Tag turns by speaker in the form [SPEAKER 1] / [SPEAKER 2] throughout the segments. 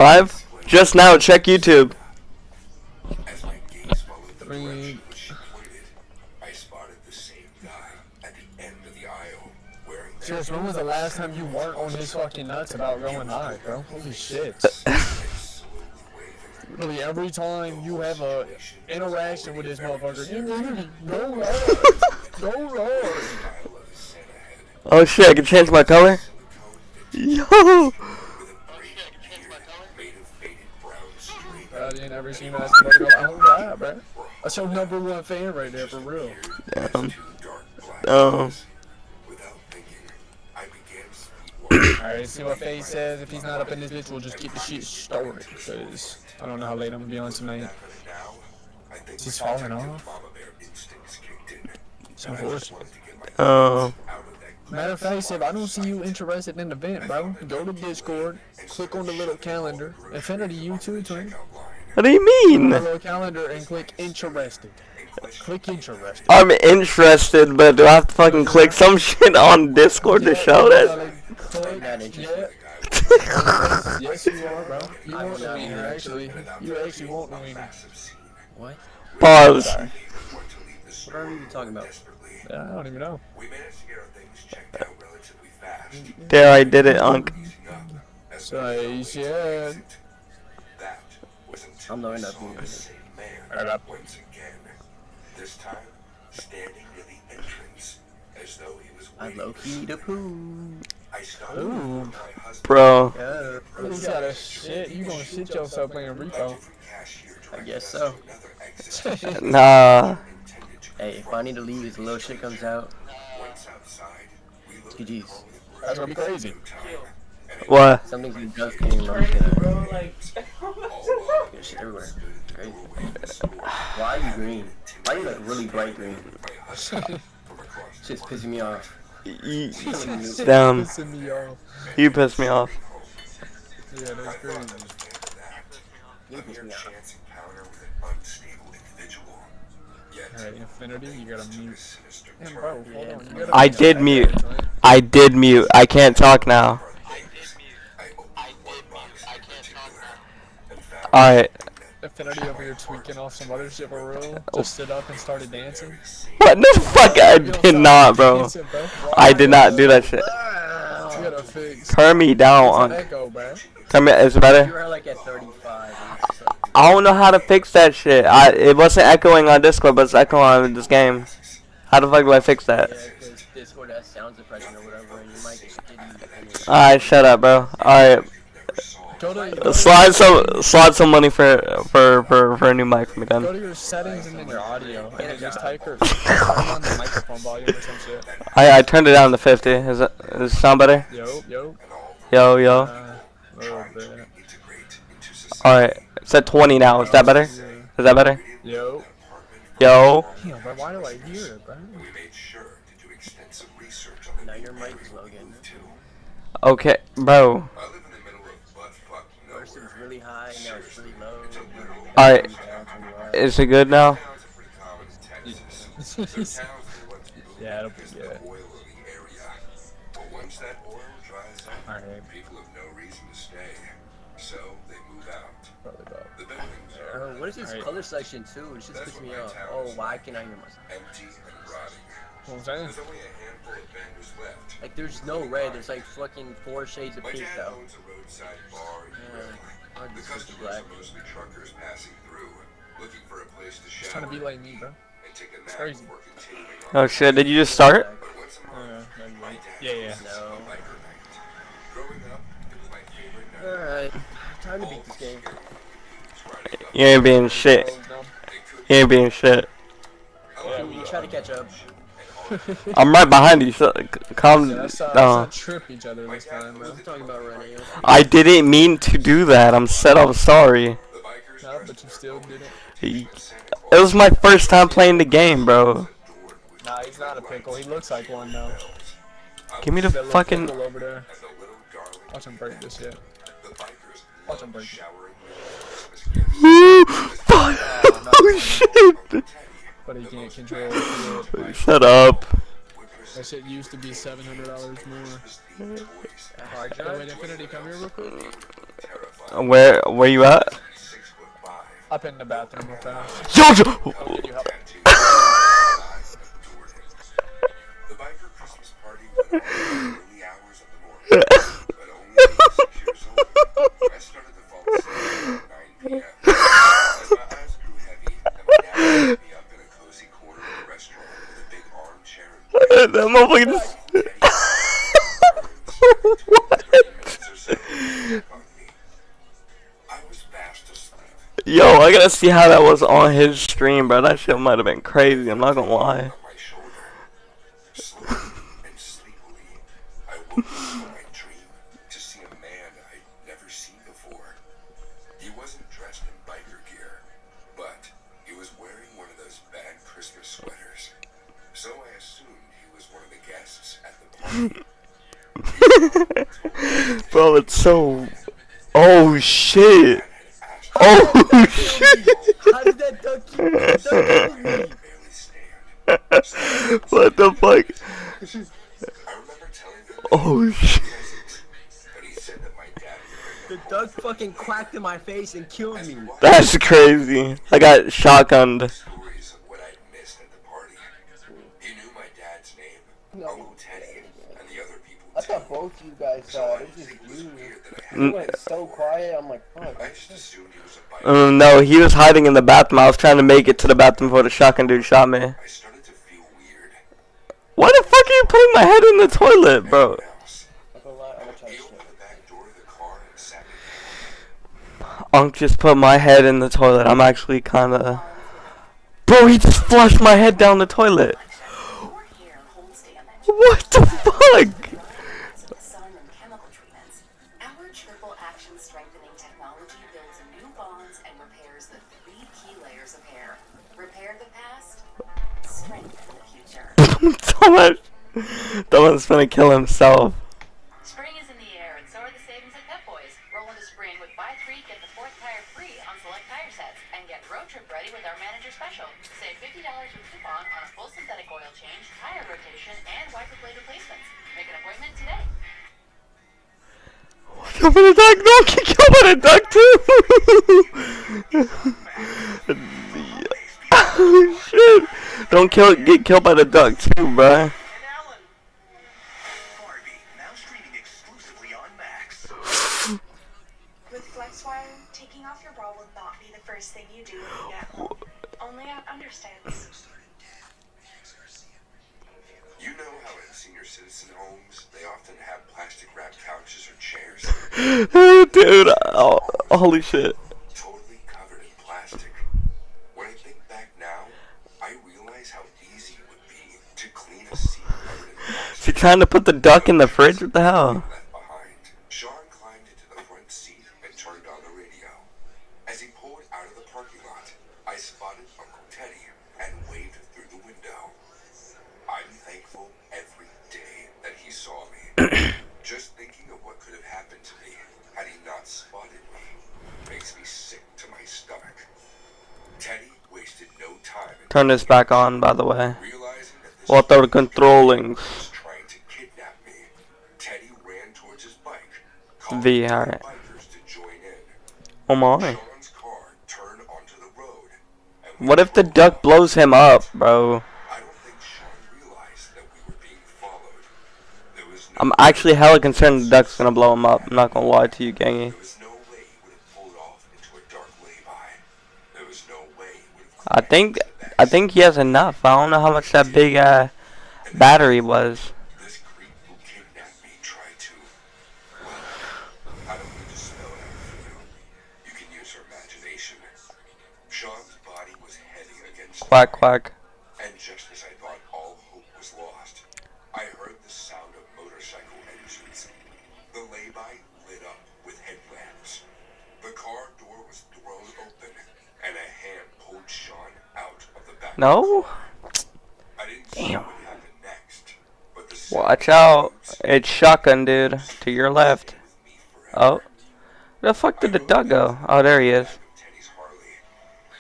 [SPEAKER 1] Live? Just now, check YouTube.
[SPEAKER 2] Serious, when was the last time you weren't on his fucking nuts about going live, bro? Holy shit. Really, every time you have a interaction with this motherfucker, you literally go live. Go live.
[SPEAKER 1] Oh shit, I can change my color? Yo!
[SPEAKER 2] You ain't never seen that somebody go, oh god, bro. That's your #1 fan right there, for real.
[SPEAKER 1] Damn.
[SPEAKER 2] Alright, see what Faye says. If he's not up in this bitch, we'll just keep the shit started. Because I don't know how late I'm gonna be on tonight. She's falling off. It's unfortunate. Matter of fact, if I don't see you interested in the event, bro, go to Discord, click on the little calendar, Infinity YouTube, twin.
[SPEAKER 1] What do you mean?
[SPEAKER 2] The little calendar and click interested. Click interested.
[SPEAKER 1] I'm interested, but do I have to fucking click some shit on Discord to show that?
[SPEAKER 2] Yes, you are, bro. You want the wiener, actually. You actually want the wiener.
[SPEAKER 3] What?
[SPEAKER 1] Pause.
[SPEAKER 3] What are you talking about?
[SPEAKER 2] Yeah, I don't even know.
[SPEAKER 1] There, I did it, Unc.
[SPEAKER 2] So, yeah.
[SPEAKER 3] I'm not enough.
[SPEAKER 2] Alright,
[SPEAKER 3] I low-key the poo.
[SPEAKER 2] ooh.
[SPEAKER 1] Bro.
[SPEAKER 3] Yeah,
[SPEAKER 2] You gotta shit. You gonna shit yourself playing R.E.P.O.
[SPEAKER 3] I guess so.
[SPEAKER 1] Nah.
[SPEAKER 3] Hey, if I need to leave, this little shit comes out. GG's.
[SPEAKER 2] That's gonna be crazy.
[SPEAKER 1] What?
[SPEAKER 3] Something he does came. I'm just gonna. Get shit everywhere. It's crazy. Why are you green? Why are you like really bright green? Shit's pissing me off.
[SPEAKER 1] Damn.
[SPEAKER 2] Pissing me off.
[SPEAKER 1] You pissed me off.
[SPEAKER 2] Yeah, that's crazy.
[SPEAKER 3] You piss me off.
[SPEAKER 2] Alright, Infinity, you gotta mute. Damn, bro, hold on. You gotta
[SPEAKER 1] I did mute. I did mute. I can't talk now. Alright.
[SPEAKER 2] Infinity over here tweaking off some other shit for real. Just stood up and started dancing.
[SPEAKER 1] What the fuck? I did not, bro. I did not do that shit.
[SPEAKER 2] You gotta fix.
[SPEAKER 1] Turn me down,
[SPEAKER 2] It's an
[SPEAKER 1] Unc.
[SPEAKER 2] echo, bro.
[SPEAKER 1] Turn me. Is it better?
[SPEAKER 3] You were like at 35.
[SPEAKER 1] I don't know how to fix that shit. It wasn't echoing on Discord, but it's echoing on this game. How the fuck do I fix that?
[SPEAKER 3] Yeah, because Discord has sound suppression or whatever, and your mic is shitty.
[SPEAKER 1] Alright, shut up, bro. Alright, slide some money for a new mic for me
[SPEAKER 2] Go
[SPEAKER 1] then.
[SPEAKER 2] to your settings and then your audio, and then just type turn on the microphone volume or some shit.
[SPEAKER 1] I turned it down to 50. Does it sound better?
[SPEAKER 2] Yo.
[SPEAKER 1] Yo.
[SPEAKER 2] A little bit.
[SPEAKER 1] Alright, it's at 20 now. Is that better? Is that better?
[SPEAKER 2] Yo. Damn, bro, why do I hear it, bro?
[SPEAKER 3] Now your mic is low again.
[SPEAKER 1] Okay, bro.
[SPEAKER 3] First it was really high, now it's really low.
[SPEAKER 1] Alright, is it good now?
[SPEAKER 2] Yeah, it'll be good. Alright. Probably about.
[SPEAKER 3] What is this color section too? It just pisses me off. Oh, why can I hear myself?
[SPEAKER 2] What I'm saying?
[SPEAKER 3] Like, there's no red. There's like fucking 4 shades of pink though. Yeah, I'll just switch to black.
[SPEAKER 2] Just trying to be like me, bro. It's crazy.
[SPEAKER 1] Oh shit, did you just start?
[SPEAKER 2] Yeah.
[SPEAKER 3] No. Alright, time to beat this game.
[SPEAKER 1] You ain't being shit. You ain't being shit.
[SPEAKER 3] You try to catch up.
[SPEAKER 1] I'm right behind you, so calm
[SPEAKER 2] Let's
[SPEAKER 1] down.
[SPEAKER 2] not trip each other this time, bro.
[SPEAKER 3] I'm talking about running.
[SPEAKER 1] I didn't mean to do that. I'm sorry.
[SPEAKER 2] No, but you still did it.
[SPEAKER 1] It was my first time playing the game, bro.
[SPEAKER 2] Nah, he's not a pickle. He looks like one, though.
[SPEAKER 1] Give me the
[SPEAKER 2] That little
[SPEAKER 1] fucking...
[SPEAKER 2] pickle over there. Watch him break this shit. Watch him break it.
[SPEAKER 1] Oh shit!
[SPEAKER 2] But he can't control it.
[SPEAKER 1] Shut up.
[SPEAKER 2] That shit used to be $700 more. Alright, wait, Infinity, come here real quick.
[SPEAKER 1] Where you at?
[SPEAKER 2] Up in the bathroom real fast.
[SPEAKER 1] Yo,
[SPEAKER 2] I'll give you help.
[SPEAKER 4] The biker Christmas party went on in the early hours of the morning, but only being 6 years old, I started to fall asleep at 9 p.m. As my eyes grew heavy, and my dad set me up in a cozy corner of the restaurant with a big armchair and
[SPEAKER 1] that motherfucker just.
[SPEAKER 4] I was fast asleep.
[SPEAKER 1] Yo, I gotta see how that was on his stream, bro. That shit might have been crazy. I'm not gonna lie.
[SPEAKER 4] On my shoulder. Slowly and sleepily, I woke up from my dream to see a man I'd never seen before. He wasn't dressed in biker gear, but he was wearing one of those bad Christmas sweaters. So I assumed he was one of the guests at the party.
[SPEAKER 1] Bro, it's so. Oh shit. Oh shit.
[SPEAKER 3] How did that duck keep me? That duck killed me.
[SPEAKER 4] Barely stand.
[SPEAKER 1] What the fuck?
[SPEAKER 4] I remember telling him
[SPEAKER 1] Oh shit.
[SPEAKER 4] but he said that my dad
[SPEAKER 3] The duck fucking quacked in my face and killed me.
[SPEAKER 1] That's crazy. I got shotgunned.
[SPEAKER 4] stories of what I'd missed at the party. He knew my dad's name,
[SPEAKER 3] No.
[SPEAKER 4] Uncle Teddy, and the other people
[SPEAKER 3] I
[SPEAKER 4] too.
[SPEAKER 3] thought both you guys saw it. It was
[SPEAKER 4] It
[SPEAKER 3] just
[SPEAKER 4] was
[SPEAKER 3] you.
[SPEAKER 4] weird that I
[SPEAKER 3] You
[SPEAKER 4] had.
[SPEAKER 3] went so quiet. I'm like, fuck.
[SPEAKER 4] I just assumed he was a biker.
[SPEAKER 1] No, he was hiding in the bathroom. I was trying to make it to the bathroom before the shotgun dude shot me.
[SPEAKER 4] I started to feel weird.
[SPEAKER 1] Why the fuck are you putting my head in the toilet, bro?
[SPEAKER 4] Everyone else.
[SPEAKER 3] I'm gonna lie, I'm gonna try
[SPEAKER 4] He
[SPEAKER 3] to
[SPEAKER 4] opened
[SPEAKER 3] shit.
[SPEAKER 4] the back door of the car and sat me
[SPEAKER 1] Unc just put my head in the toilet. I'm actually kinda. Bro, he just flushed my head down the toilet. What the fuck?
[SPEAKER 5] Sun and chemical treatments. Our triple action strengthening technology builds new bonds and repairs the 3 key layers of hair. Repair the past, strengthen the future.
[SPEAKER 1] Thomas gonna kill himself.
[SPEAKER 5] Spring is in the air, and so are the savings at Pep Boys. Roll into spring with buy 3, get the 4th tire free on select tire sets, and get road trip ready with our manager special. Save $50 with coupon on a full synthetic oil change, tire rotation, and wiper blade replacements. Make an appointment today.
[SPEAKER 1] Kill by the duck. No, get killed by the duck too. Oh shit! Don't get killed by the duck too, bruh.
[SPEAKER 4] now streaming exclusively on Max.
[SPEAKER 6] With FlexWire, taking off your bra will not be the first thing you do when you get home. Only app understands.
[SPEAKER 4] You know how in senior citizen homes, they often have plastic wrapped couches or chairs?
[SPEAKER 1] Dude, oh, holy shit.
[SPEAKER 4] Totally covered in plastic. When I think back now, I realize how easy it would be to clean a seat covered in plastic.
[SPEAKER 1] She trying to put the duck in the fridge? What the hell?
[SPEAKER 4] Left behind. Sean climbed into the front seat and turned on the radio. As he pulled out of the parking lot, I spotted Uncle Teddy and waved through the window. I'm thankful every day that he saw me. Just thinking of what could have happened to me had he not spotted me makes me sick to my stomach. Teddy wasted no time in
[SPEAKER 1] Turn this back on, by the way.
[SPEAKER 4] realizing that this
[SPEAKER 1] What they're controlling.
[SPEAKER 4] was trying to kidnap me. Teddy ran towards his bike, calling
[SPEAKER 1] V,
[SPEAKER 4] for
[SPEAKER 1] alright.
[SPEAKER 4] bikers to join in.
[SPEAKER 1] Oh my.
[SPEAKER 4] Sean's car turned onto the road. And we
[SPEAKER 1] What if the
[SPEAKER 4] drove
[SPEAKER 1] duck
[SPEAKER 4] off.
[SPEAKER 1] blows him up, bro?
[SPEAKER 4] I don't think Sean realized that we were being followed. There was no
[SPEAKER 1] I'm actually hella concerned the duck's gonna blow him up. I'm not gonna lie to you, gangy.
[SPEAKER 4] There was no way he would have pulled off into a dark lay-by. There was no way he would have
[SPEAKER 1] I think he has enough. I don't know how much that big battery was.
[SPEAKER 4] This creep who kidnapped me tried to. Well, I don't need to spell it out for you. You can use your imagination. Sean's body was heading against
[SPEAKER 1] Quack
[SPEAKER 4] mine,
[SPEAKER 1] quack.
[SPEAKER 4] and just as I thought all hope was lost, I heard the sound of motorcycle engines. The lay-by lit up with headlamps. The car door was thrown open, and a hand pulled Sean out of the back.
[SPEAKER 1] No?
[SPEAKER 4] I didn't see
[SPEAKER 1] Damn.
[SPEAKER 4] what happened next, but the sound
[SPEAKER 1] Watch
[SPEAKER 4] of
[SPEAKER 1] out.
[SPEAKER 4] boots
[SPEAKER 1] It's shotgun, dude. To your left.
[SPEAKER 4] stayed with me forever.
[SPEAKER 1] Oh. Where the fuck did the duck go? Oh, there he is.
[SPEAKER 4] Back of Teddy's Harley.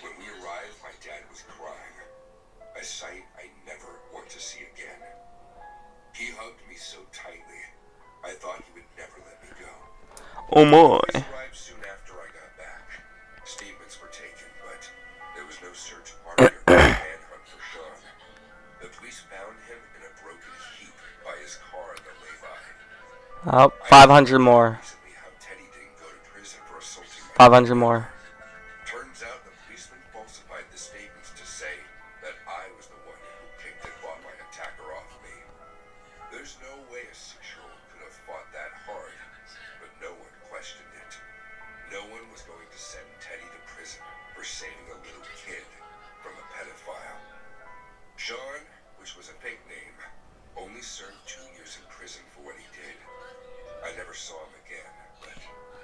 [SPEAKER 4] When we arrived, my dad was crying. A sight I never want to see again. He hugged me so tightly, I thought he would never let me go.
[SPEAKER 1] Oh my.
[SPEAKER 4] We arrived soon after Statements were taken, but there was no search party or manhunt for Sean. The police found him in a broken heap by his car in the lay-by.
[SPEAKER 1] Oh, 500 more.
[SPEAKER 4] Recently, how Teddy didn't go to prison for assaulting my
[SPEAKER 1] 500 more.
[SPEAKER 4] Turns out the policeman falsified the statements to say that I was the one who kicked and fought my attacker off me. There's no way a 6-year-old could have fought that hard, but no one questioned it. No one was going to send Teddy to prison for saving a little kid from a pedophile. Sean, which was a fake name, only served 2 years in prison for what he did. I never saw him again, but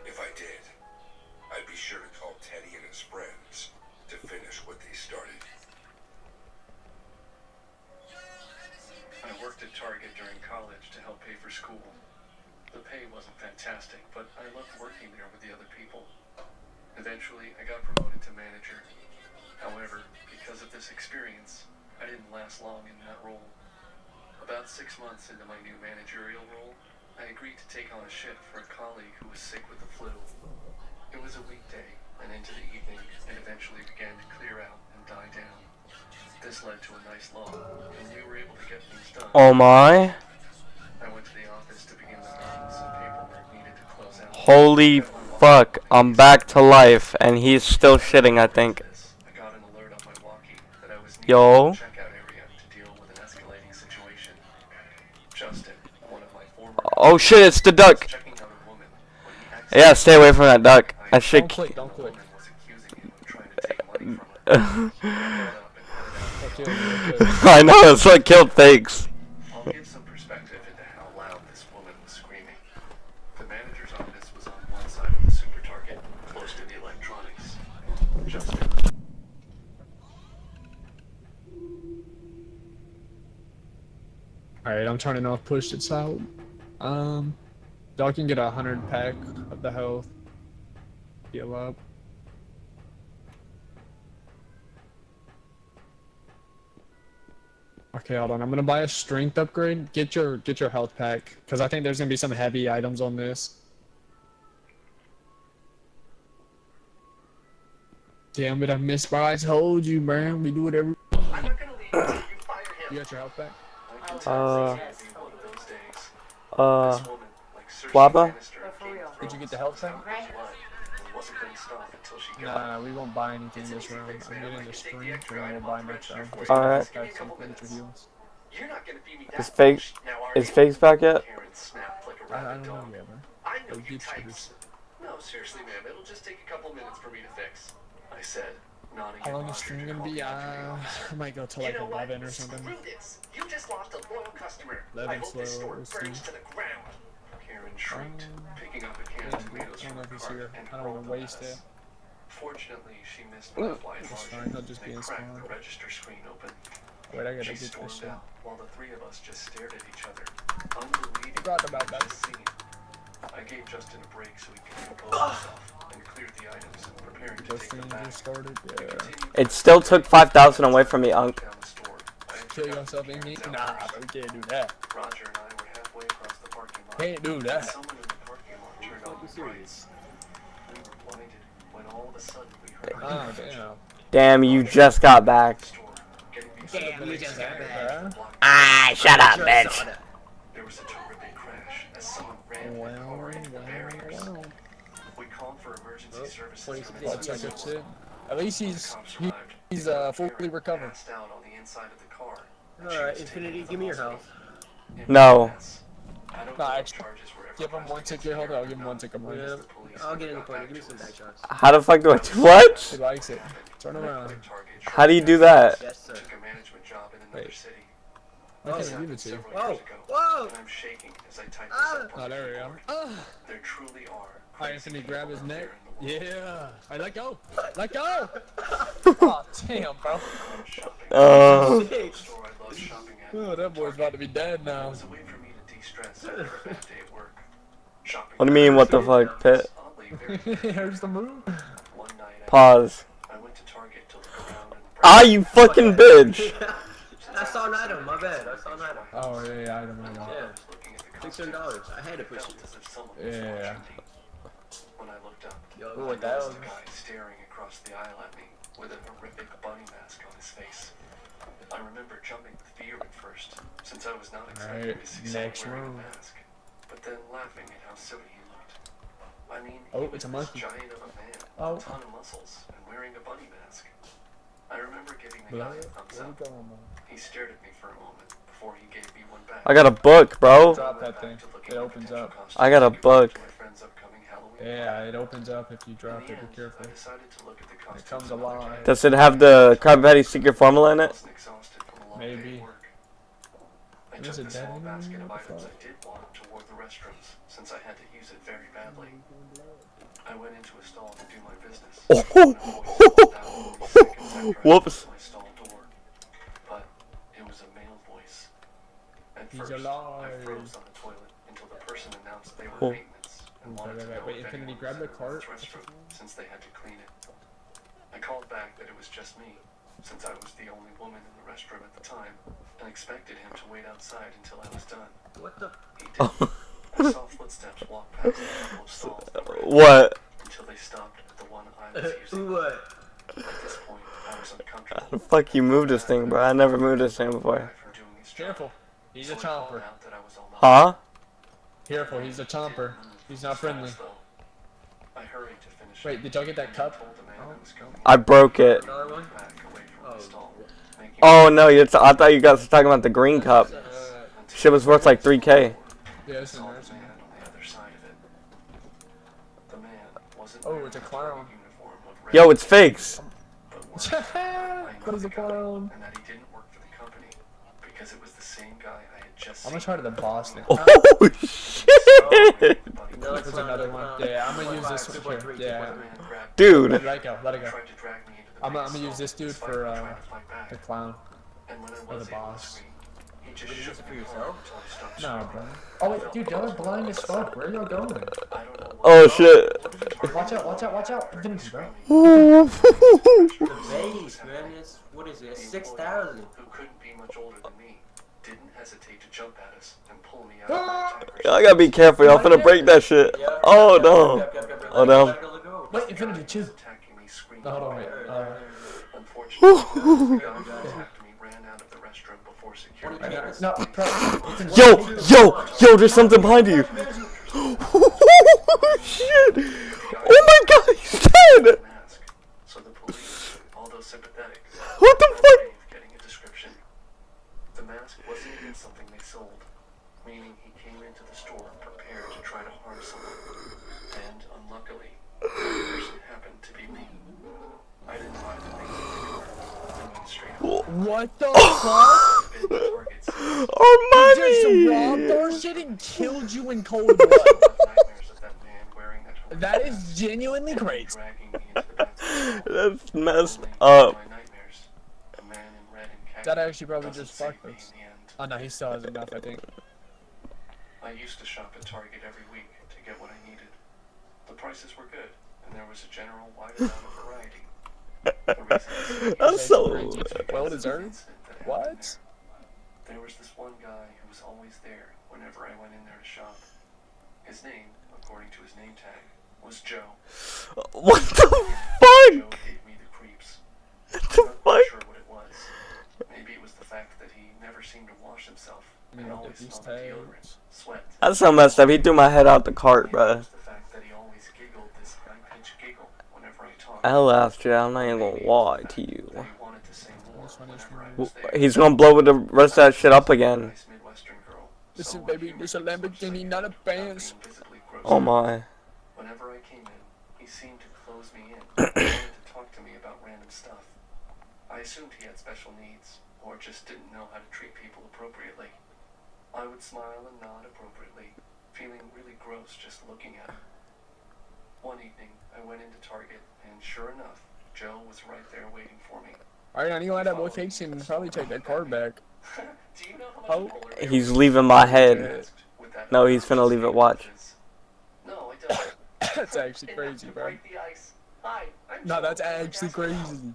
[SPEAKER 4] if I did, I'd be sure to call Teddy and his friends to finish what they started.
[SPEAKER 7] I worked at Target during college to help pay for school. The pay wasn't fantastic, but I loved working there with the other people. Eventually, I got promoted to manager. However, because of this experience, I didn't last long in that role. About 6 months into my new managerial role, I agreed to take on a shift for a colleague who was sick with the flu. It was a weekday, and into the evening, it eventually began to clear out and die down. This led to a nice lull, and we were able to get things done.
[SPEAKER 1] Oh my.
[SPEAKER 7] I went to the office to begin the meetings and paperwork needed to close out.
[SPEAKER 1] Holy fuck. I'm back to life, and he's still shitting, I think.
[SPEAKER 7] I got an alert on my walkie that I was needed
[SPEAKER 1] Yo.
[SPEAKER 7] in the checkout area to deal with an escalating situation. Justin, one of my former
[SPEAKER 1] Oh shit, it's the duck.
[SPEAKER 7] was checking out a woman when he accidentally
[SPEAKER 1] Yeah, stay away from that duck. That shit.
[SPEAKER 2] Don't click.
[SPEAKER 7] woman was accusing him of trying to take money from her. So I got up and headed out.
[SPEAKER 1] I know, it's what killed Thanks.
[SPEAKER 7] I'll give some perspective into how loud this woman was screaming. The manager's office was on one side of the super target, close to the electronics. Justin.
[SPEAKER 2] Alright, I'm turning off push it's out. Y'all can get 100 pack of the health. Heal up. Okay, hold on. I'm gonna buy a strength upgrade. Get your health pack, because I think there's gonna be some heavy items on this. Damn it, I missed, bro. I told you, man. We do whatever.
[SPEAKER 7] I'm not gonna leave until you fire him.
[SPEAKER 2] You got your health back?
[SPEAKER 7] I can tell it's gonna be one of those days. This woman, like Cersei
[SPEAKER 1] Wabba?
[SPEAKER 7] Lannister in
[SPEAKER 6] For
[SPEAKER 7] Game
[SPEAKER 6] real.
[SPEAKER 7] of
[SPEAKER 2] Did you get the
[SPEAKER 7] Thrones,
[SPEAKER 2] health pack?
[SPEAKER 7] was blood and wasn't gonna stop until she got
[SPEAKER 2] Nah, we won't buy anything this round. I'm getting the strength, and then we'll buy next round.
[SPEAKER 1] Alright.
[SPEAKER 2] Heals.
[SPEAKER 7] You're not gonna feed me
[SPEAKER 1] Is
[SPEAKER 7] that
[SPEAKER 1] fake?
[SPEAKER 7] much now, are
[SPEAKER 1] Is
[SPEAKER 7] you?
[SPEAKER 1] Fake's back yet?
[SPEAKER 7] Karen snapped like a
[SPEAKER 2] I
[SPEAKER 7] rabid
[SPEAKER 2] don't know
[SPEAKER 7] dog.
[SPEAKER 2] yet, man.
[SPEAKER 7] I know
[SPEAKER 2] Like
[SPEAKER 7] you
[SPEAKER 2] deep
[SPEAKER 7] types. No, seriously, ma'am. It'll just take a couple minutes for me to fix. I said, nodding
[SPEAKER 2] How
[SPEAKER 7] at
[SPEAKER 2] long is
[SPEAKER 7] Roger
[SPEAKER 2] stream
[SPEAKER 7] to
[SPEAKER 2] gonna
[SPEAKER 7] call
[SPEAKER 2] be?
[SPEAKER 7] the engineering officer.
[SPEAKER 2] I might go till
[SPEAKER 7] You
[SPEAKER 2] like
[SPEAKER 7] know what?
[SPEAKER 2] 11 or something.
[SPEAKER 7] Screw this. You just lost a loyal customer.
[SPEAKER 2] 11
[SPEAKER 7] I hope this
[SPEAKER 2] slow,
[SPEAKER 7] store
[SPEAKER 2] we'll see.
[SPEAKER 7] burns to the ground. Karen shrieked, picking up a can
[SPEAKER 2] Yeah,
[SPEAKER 7] of tomatoes
[SPEAKER 2] I don't
[SPEAKER 7] from
[SPEAKER 2] know
[SPEAKER 7] her
[SPEAKER 2] if he's
[SPEAKER 7] cart
[SPEAKER 2] here.
[SPEAKER 7] and
[SPEAKER 2] I don't
[SPEAKER 7] hurled
[SPEAKER 2] wanna
[SPEAKER 7] them
[SPEAKER 2] waste
[SPEAKER 7] at us.
[SPEAKER 2] it.
[SPEAKER 7] Fortunately, she missed my flight
[SPEAKER 2] It's
[SPEAKER 7] margin
[SPEAKER 2] fine, he'll just be
[SPEAKER 7] and
[SPEAKER 2] in
[SPEAKER 7] cracked
[SPEAKER 2] spawn.
[SPEAKER 7] the register screen open.
[SPEAKER 2] Wait, I gotta
[SPEAKER 7] She
[SPEAKER 2] get this
[SPEAKER 7] stormed
[SPEAKER 2] shit.
[SPEAKER 7] out while the three of us just stared at each other,
[SPEAKER 2] Forgot about
[SPEAKER 7] unbelieving
[SPEAKER 2] that.
[SPEAKER 7] this scene. I gave Justin a break so he could compose himself and cleared the items, preparing to
[SPEAKER 2] Those
[SPEAKER 7] take them
[SPEAKER 2] things
[SPEAKER 7] back.
[SPEAKER 2] just started.
[SPEAKER 7] We
[SPEAKER 2] Yeah.
[SPEAKER 7] continued
[SPEAKER 1] It still took 5,000 away from me, Unc.
[SPEAKER 7] down the store. I had
[SPEAKER 2] Kill
[SPEAKER 7] forgotten
[SPEAKER 2] yourself in
[SPEAKER 7] Karen's
[SPEAKER 2] here? Nah,
[SPEAKER 7] outburst.
[SPEAKER 2] bro, we can't do that.
[SPEAKER 7] Roger and I were halfway across the parking lot.
[SPEAKER 2] Can't do that.
[SPEAKER 7] Someone in the parking lot turned on the lights. We were blinded when all of a sudden we heard a
[SPEAKER 2] Oh,
[SPEAKER 7] crash.
[SPEAKER 2] damn.
[SPEAKER 1] Damn, you just got back.
[SPEAKER 7] Store, getting me
[SPEAKER 3] Damn, you just got back.
[SPEAKER 1] Ah, shut up, bitch.
[SPEAKER 7] There was a terrific crash as someone ran
[SPEAKER 2] Well,
[SPEAKER 7] with the car into the barriers.
[SPEAKER 2] well.
[SPEAKER 7] We called for emergency services
[SPEAKER 2] Please,
[SPEAKER 7] from
[SPEAKER 2] blood
[SPEAKER 7] inside
[SPEAKER 2] check
[SPEAKER 7] the
[SPEAKER 2] it,
[SPEAKER 7] store.
[SPEAKER 2] shit. At least
[SPEAKER 7] The
[SPEAKER 2] he's
[SPEAKER 7] cops arrived.
[SPEAKER 2] he's
[SPEAKER 7] They found
[SPEAKER 2] fully
[SPEAKER 7] Karen
[SPEAKER 2] recovered.
[SPEAKER 7] passed out on the inside of the car. and she
[SPEAKER 3] Alright,
[SPEAKER 7] was taken
[SPEAKER 3] Infinity,
[SPEAKER 7] to the
[SPEAKER 3] give me your
[SPEAKER 7] hospital.
[SPEAKER 3] health.
[SPEAKER 7] In
[SPEAKER 1] No.
[SPEAKER 7] mass. I don't
[SPEAKER 2] Nah,
[SPEAKER 7] know if
[SPEAKER 2] extra.
[SPEAKER 7] charges were ever
[SPEAKER 2] Give him
[SPEAKER 7] pressed
[SPEAKER 2] one
[SPEAKER 7] against
[SPEAKER 2] ticket. Hold on,
[SPEAKER 7] Karen
[SPEAKER 2] I'll give him
[SPEAKER 7] or
[SPEAKER 2] one
[SPEAKER 7] not,
[SPEAKER 2] ticket.
[SPEAKER 3] Yeah,
[SPEAKER 2] Man.
[SPEAKER 7] because the police
[SPEAKER 3] I'll get in the
[SPEAKER 7] never
[SPEAKER 3] corner.
[SPEAKER 7] got
[SPEAKER 3] Give me
[SPEAKER 7] back
[SPEAKER 3] some
[SPEAKER 7] to
[SPEAKER 3] back
[SPEAKER 7] us.
[SPEAKER 3] shots.
[SPEAKER 1] How the fuck do I do
[SPEAKER 2] He
[SPEAKER 1] what?
[SPEAKER 2] likes it. Turn
[SPEAKER 7] I
[SPEAKER 2] around.
[SPEAKER 7] quit Target
[SPEAKER 1] How do you do
[SPEAKER 7] shortly
[SPEAKER 1] that?
[SPEAKER 3] Yes, sir.
[SPEAKER 7] Took a management job in another
[SPEAKER 2] Wait.
[SPEAKER 7] city.
[SPEAKER 2] I can't
[SPEAKER 7] This
[SPEAKER 2] give
[SPEAKER 7] happened
[SPEAKER 2] it to you.
[SPEAKER 7] several
[SPEAKER 3] Whoa!
[SPEAKER 7] years ago,
[SPEAKER 3] Whoa!
[SPEAKER 7] and I'm shaking as I type this
[SPEAKER 3] Ah.
[SPEAKER 7] up on
[SPEAKER 2] Oh,
[SPEAKER 7] the
[SPEAKER 2] there we go.
[SPEAKER 7] keyboard. There truly are.
[SPEAKER 2] Hi, Anthony, grab his
[SPEAKER 7] people out
[SPEAKER 2] neck.
[SPEAKER 7] there in the world.
[SPEAKER 2] Yeah. I let go. Let go. Oh, damn, bro.
[SPEAKER 7] Shopping.
[SPEAKER 1] Uh,
[SPEAKER 7] The store I love shopping at.
[SPEAKER 2] Oh, that boy's about to be dead
[SPEAKER 7] It
[SPEAKER 2] now.
[SPEAKER 7] was a way for me to de-stress after a bad day at work. Shopping.
[SPEAKER 1] what do you mean, what the fuck, Pit?
[SPEAKER 7] Oddly, very
[SPEAKER 2] Here's the move.
[SPEAKER 7] One night
[SPEAKER 1] Pause.
[SPEAKER 7] I went to Target to look around and
[SPEAKER 1] Ah, you fucking bitch!
[SPEAKER 3] I saw an item, my bad. I saw an item.
[SPEAKER 2] Oh, yeah, I don't know.
[SPEAKER 3] Yeah.
[SPEAKER 7] looking at the
[SPEAKER 3] $600. I had to push
[SPEAKER 7] felt
[SPEAKER 3] it.
[SPEAKER 7] as if someone was
[SPEAKER 2] Yeah.
[SPEAKER 7] watching me. When I looked up,
[SPEAKER 3] Yo,
[SPEAKER 2] Ooh,
[SPEAKER 7] I
[SPEAKER 2] that
[SPEAKER 7] noticed
[SPEAKER 2] was-
[SPEAKER 7] a guy staring across across the aisle at me with a horrific bunny mask on his face. I remember jumping with fear at first, since I was not expecting
[SPEAKER 2] Alright,
[SPEAKER 7] to see someone
[SPEAKER 2] next
[SPEAKER 7] wearing
[SPEAKER 2] room.
[SPEAKER 7] a mask, but then laughing at how silly he looked. I mean,
[SPEAKER 2] Oh,
[SPEAKER 7] he
[SPEAKER 2] it's a
[SPEAKER 7] was
[SPEAKER 2] monkey.
[SPEAKER 7] this giant of a man,
[SPEAKER 2] Oh.
[SPEAKER 7] a ton of muscles, and wearing a bunny mask. I remember giving the
[SPEAKER 2] Blood.
[SPEAKER 7] guy a thumbs
[SPEAKER 2] Where we
[SPEAKER 7] up.
[SPEAKER 2] going, man?
[SPEAKER 7] He stared at me for a moment before he gave me one back.
[SPEAKER 1] I got a book, bro.
[SPEAKER 2] Drop that thing. It opens up.
[SPEAKER 1] I got a book.
[SPEAKER 2] Yeah, it opens up if you drop it. Be careful. It comes alive.
[SPEAKER 1] Does it have the Krabby Patty secret formula in it?
[SPEAKER 2] Maybe.
[SPEAKER 7] I
[SPEAKER 2] Is
[SPEAKER 7] took
[SPEAKER 2] it
[SPEAKER 7] the
[SPEAKER 2] dead
[SPEAKER 7] small
[SPEAKER 2] anymore?
[SPEAKER 7] basket of
[SPEAKER 2] What the
[SPEAKER 7] items
[SPEAKER 2] fuck?
[SPEAKER 7] I did want toward the restrooms, since I had to use it very badly. I went into a stall to do my business.
[SPEAKER 1] Oh.
[SPEAKER 7] when a voice called out from the second sector
[SPEAKER 1] Whoops.
[SPEAKER 7] of my stall door. But it was a male voice. At
[SPEAKER 2] He's
[SPEAKER 7] first, I
[SPEAKER 2] alive.
[SPEAKER 7] froze on the toilet until the person announced they
[SPEAKER 1] Oh.
[SPEAKER 7] were maintenance and wanted to know
[SPEAKER 2] Wait,
[SPEAKER 7] if
[SPEAKER 2] Infinity,
[SPEAKER 7] anyone
[SPEAKER 2] grab
[SPEAKER 7] was
[SPEAKER 2] the
[SPEAKER 7] in
[SPEAKER 2] cart.
[SPEAKER 7] this restroom, since they had to clean it. I called back that it was just me, since I was the only woman in the restroom at the time, and expected him to wait outside until I was done.
[SPEAKER 3] What the?
[SPEAKER 7] He did. I saw footsteps walk past a couple of stalls that were empty
[SPEAKER 1] What?
[SPEAKER 7] until they stopped at the one I was using.
[SPEAKER 3] What?
[SPEAKER 7] At this point, I was
[SPEAKER 1] How
[SPEAKER 7] uncomfortable.
[SPEAKER 1] the fuck you moved this thing, bro? I never moved this thing before.
[SPEAKER 7] Guy from doing his job.
[SPEAKER 2] Careful. He's a
[SPEAKER 7] So I called
[SPEAKER 2] chomper.
[SPEAKER 7] out that I was on the
[SPEAKER 1] Huh?
[SPEAKER 2] Careful, he's a chomper. He's not friendly.
[SPEAKER 7] I hurried to finish.
[SPEAKER 2] Wait, did y'all get that cup?
[SPEAKER 7] Told the man I was coming
[SPEAKER 1] I broke it.
[SPEAKER 3] Another one?
[SPEAKER 7] back away from the stall, making
[SPEAKER 1] Oh no, I thought you guys were talking about the green cup. Shit was worth like 3K.
[SPEAKER 2] Yeah, it's in
[SPEAKER 7] saw
[SPEAKER 2] there.
[SPEAKER 7] the man on the other side of it. The man wasn't
[SPEAKER 2] Oh,
[SPEAKER 7] wearing
[SPEAKER 2] it's a
[SPEAKER 7] Target
[SPEAKER 2] clown.
[SPEAKER 7] uniform with red
[SPEAKER 1] Yo, it's fakes.
[SPEAKER 7] but worse, I
[SPEAKER 2] What is a
[SPEAKER 7] knew the guy,
[SPEAKER 2] clown?
[SPEAKER 7] and that he didn't work for the company because it was the same guy I had just
[SPEAKER 2] I'm
[SPEAKER 7] seen.
[SPEAKER 2] gonna try to the boss thing.
[SPEAKER 1] Oh shit,
[SPEAKER 2] There's another one. Yeah, I'm gonna use this one here. Yeah.
[SPEAKER 1] dude.
[SPEAKER 2] Let it go, let it go.
[SPEAKER 7] Tried to drag me into the
[SPEAKER 2] I'm
[SPEAKER 7] big
[SPEAKER 2] gonna use
[SPEAKER 7] stall
[SPEAKER 2] this dude
[SPEAKER 7] despite
[SPEAKER 2] for
[SPEAKER 7] me trying to fight back.
[SPEAKER 2] the clown.
[SPEAKER 7] And when I
[SPEAKER 2] or
[SPEAKER 7] was
[SPEAKER 2] the
[SPEAKER 7] able to
[SPEAKER 2] boss.
[SPEAKER 7] scream, he just
[SPEAKER 3] Did you
[SPEAKER 7] shook
[SPEAKER 3] use it for
[SPEAKER 7] me
[SPEAKER 3] yourself?
[SPEAKER 7] hard until I stopped
[SPEAKER 2] No,
[SPEAKER 7] screaming.
[SPEAKER 2] bro. Oh wait, dude, y'all are blind as fuck. Where are y'all going?
[SPEAKER 7] I don't know what
[SPEAKER 1] Oh shit.
[SPEAKER 2] Watch out, watch out, watch out. Infinity, bro.
[SPEAKER 3] The base, man. It's, what is it? 6,000.
[SPEAKER 7] who couldn't be much older than me, didn't hesitate to jump at us and pull me out of my attackers.
[SPEAKER 1] Y'all gotta be careful. Y'all finna break that shit.
[SPEAKER 3] Yeah.
[SPEAKER 1] Oh no. Oh no.
[SPEAKER 2] Wait, Infinity, chill.
[SPEAKER 7] Attacking me, screaming.
[SPEAKER 2] No, hold on, wait.
[SPEAKER 7] Unfortunately, the guy who attacked me ran out of the restroom before security.
[SPEAKER 2] No,
[SPEAKER 1] Yo, there's something behind you. Shit. Oh my god, he's dead.
[SPEAKER 7] Mask. So the police, although sympathetic,
[SPEAKER 1] What the
[SPEAKER 7] were
[SPEAKER 1] fuck?
[SPEAKER 7] brave getting a description. The mask wasn't even something they sold, meaning he came into the store prepared to try to harm someone. And unluckily, the person happened to be me. I didn't buy the things I went straight home.
[SPEAKER 2] What the fuck?
[SPEAKER 7] Been to Targets.
[SPEAKER 1] Our
[SPEAKER 2] Just
[SPEAKER 1] money.
[SPEAKER 2] robbed our shit and killed you in cold blood.
[SPEAKER 7] Nightmares of that man wearing that horrible
[SPEAKER 2] That is
[SPEAKER 7] mask,
[SPEAKER 2] genuinely crazy.
[SPEAKER 7] dragging me into the bathroom.
[SPEAKER 1] That's messed
[SPEAKER 7] Only
[SPEAKER 1] up.
[SPEAKER 7] my nightmares, a man in red and khaki
[SPEAKER 2] That actually probably
[SPEAKER 7] doesn't
[SPEAKER 2] just
[SPEAKER 7] save
[SPEAKER 2] fucked
[SPEAKER 7] me
[SPEAKER 2] us.
[SPEAKER 7] in the end.
[SPEAKER 2] Oh no, he still has enough, I think.
[SPEAKER 7] I used to shop at Target every week to get what I needed. The prices were good, and there was a general wide amount of variety. The reason
[SPEAKER 1] That's so.
[SPEAKER 2] Well deserved. What?
[SPEAKER 7] There was this one guy who was always there whenever I went in there to shop. His name, according to his name tag, was Joe.
[SPEAKER 1] What the
[SPEAKER 7] Joe
[SPEAKER 1] fuck?
[SPEAKER 7] gave me the creeps.
[SPEAKER 1] What
[SPEAKER 7] I'm
[SPEAKER 1] the
[SPEAKER 7] not quite
[SPEAKER 1] fuck?
[SPEAKER 7] sure what it was. Maybe it was the fact that he never seemed to wash himself and
[SPEAKER 2] Yeah,
[SPEAKER 7] always
[SPEAKER 2] these
[SPEAKER 7] smelled
[SPEAKER 2] tags.
[SPEAKER 7] deodorant, sweat.
[SPEAKER 1] That's so messed up. He threw my head out the cart,
[SPEAKER 7] Maybe it
[SPEAKER 1] bruh.
[SPEAKER 7] was the fact that he always giggled this high-pitched giggle whenever I talked.
[SPEAKER 1] I'll ask you. I'm not even gonna lie to
[SPEAKER 7] That
[SPEAKER 1] you.
[SPEAKER 7] he wanted to say more
[SPEAKER 2] This one is
[SPEAKER 7] whenever I
[SPEAKER 2] for
[SPEAKER 7] was there.
[SPEAKER 1] He's gonna blow with the rest of that shit up again.
[SPEAKER 7] Nice Midwestern girl.
[SPEAKER 2] Listen,
[SPEAKER 7] Somewhat
[SPEAKER 2] baby,
[SPEAKER 7] humorous,
[SPEAKER 2] there's a
[SPEAKER 7] much
[SPEAKER 2] Lamborghini,
[SPEAKER 7] like
[SPEAKER 2] not a
[SPEAKER 7] without
[SPEAKER 2] Benz.
[SPEAKER 7] being visibly gross.
[SPEAKER 1] Oh my.
[SPEAKER 7] Whenever I came in, he seemed to close me in and wanted to talk to me about random stuff. I assumed he had special needs, or just didn't know how to treat people appropriately. I would smile and nod appropriately, feeling really gross just looking at him. One evening, I went into Target, and sure enough, Joe was right there waiting for me.
[SPEAKER 2] Alright, I need to let that location and probably take that card back.
[SPEAKER 7] Do you know how
[SPEAKER 2] Oh.
[SPEAKER 7] much polar bear
[SPEAKER 1] He's
[SPEAKER 7] was?
[SPEAKER 1] leaving my
[SPEAKER 7] I
[SPEAKER 1] head.
[SPEAKER 7] asked, with that
[SPEAKER 1] No, he's finna leave it, watch.
[SPEAKER 7] No, I don't.
[SPEAKER 2] That's actually
[SPEAKER 7] Enough
[SPEAKER 2] crazy,
[SPEAKER 7] to
[SPEAKER 2] bro.
[SPEAKER 7] break the ice. Hi, I'm
[SPEAKER 2] No,
[SPEAKER 7] Joe
[SPEAKER 2] that's
[SPEAKER 7] from
[SPEAKER 2] actually
[SPEAKER 7] Castle House.
[SPEAKER 2] crazy.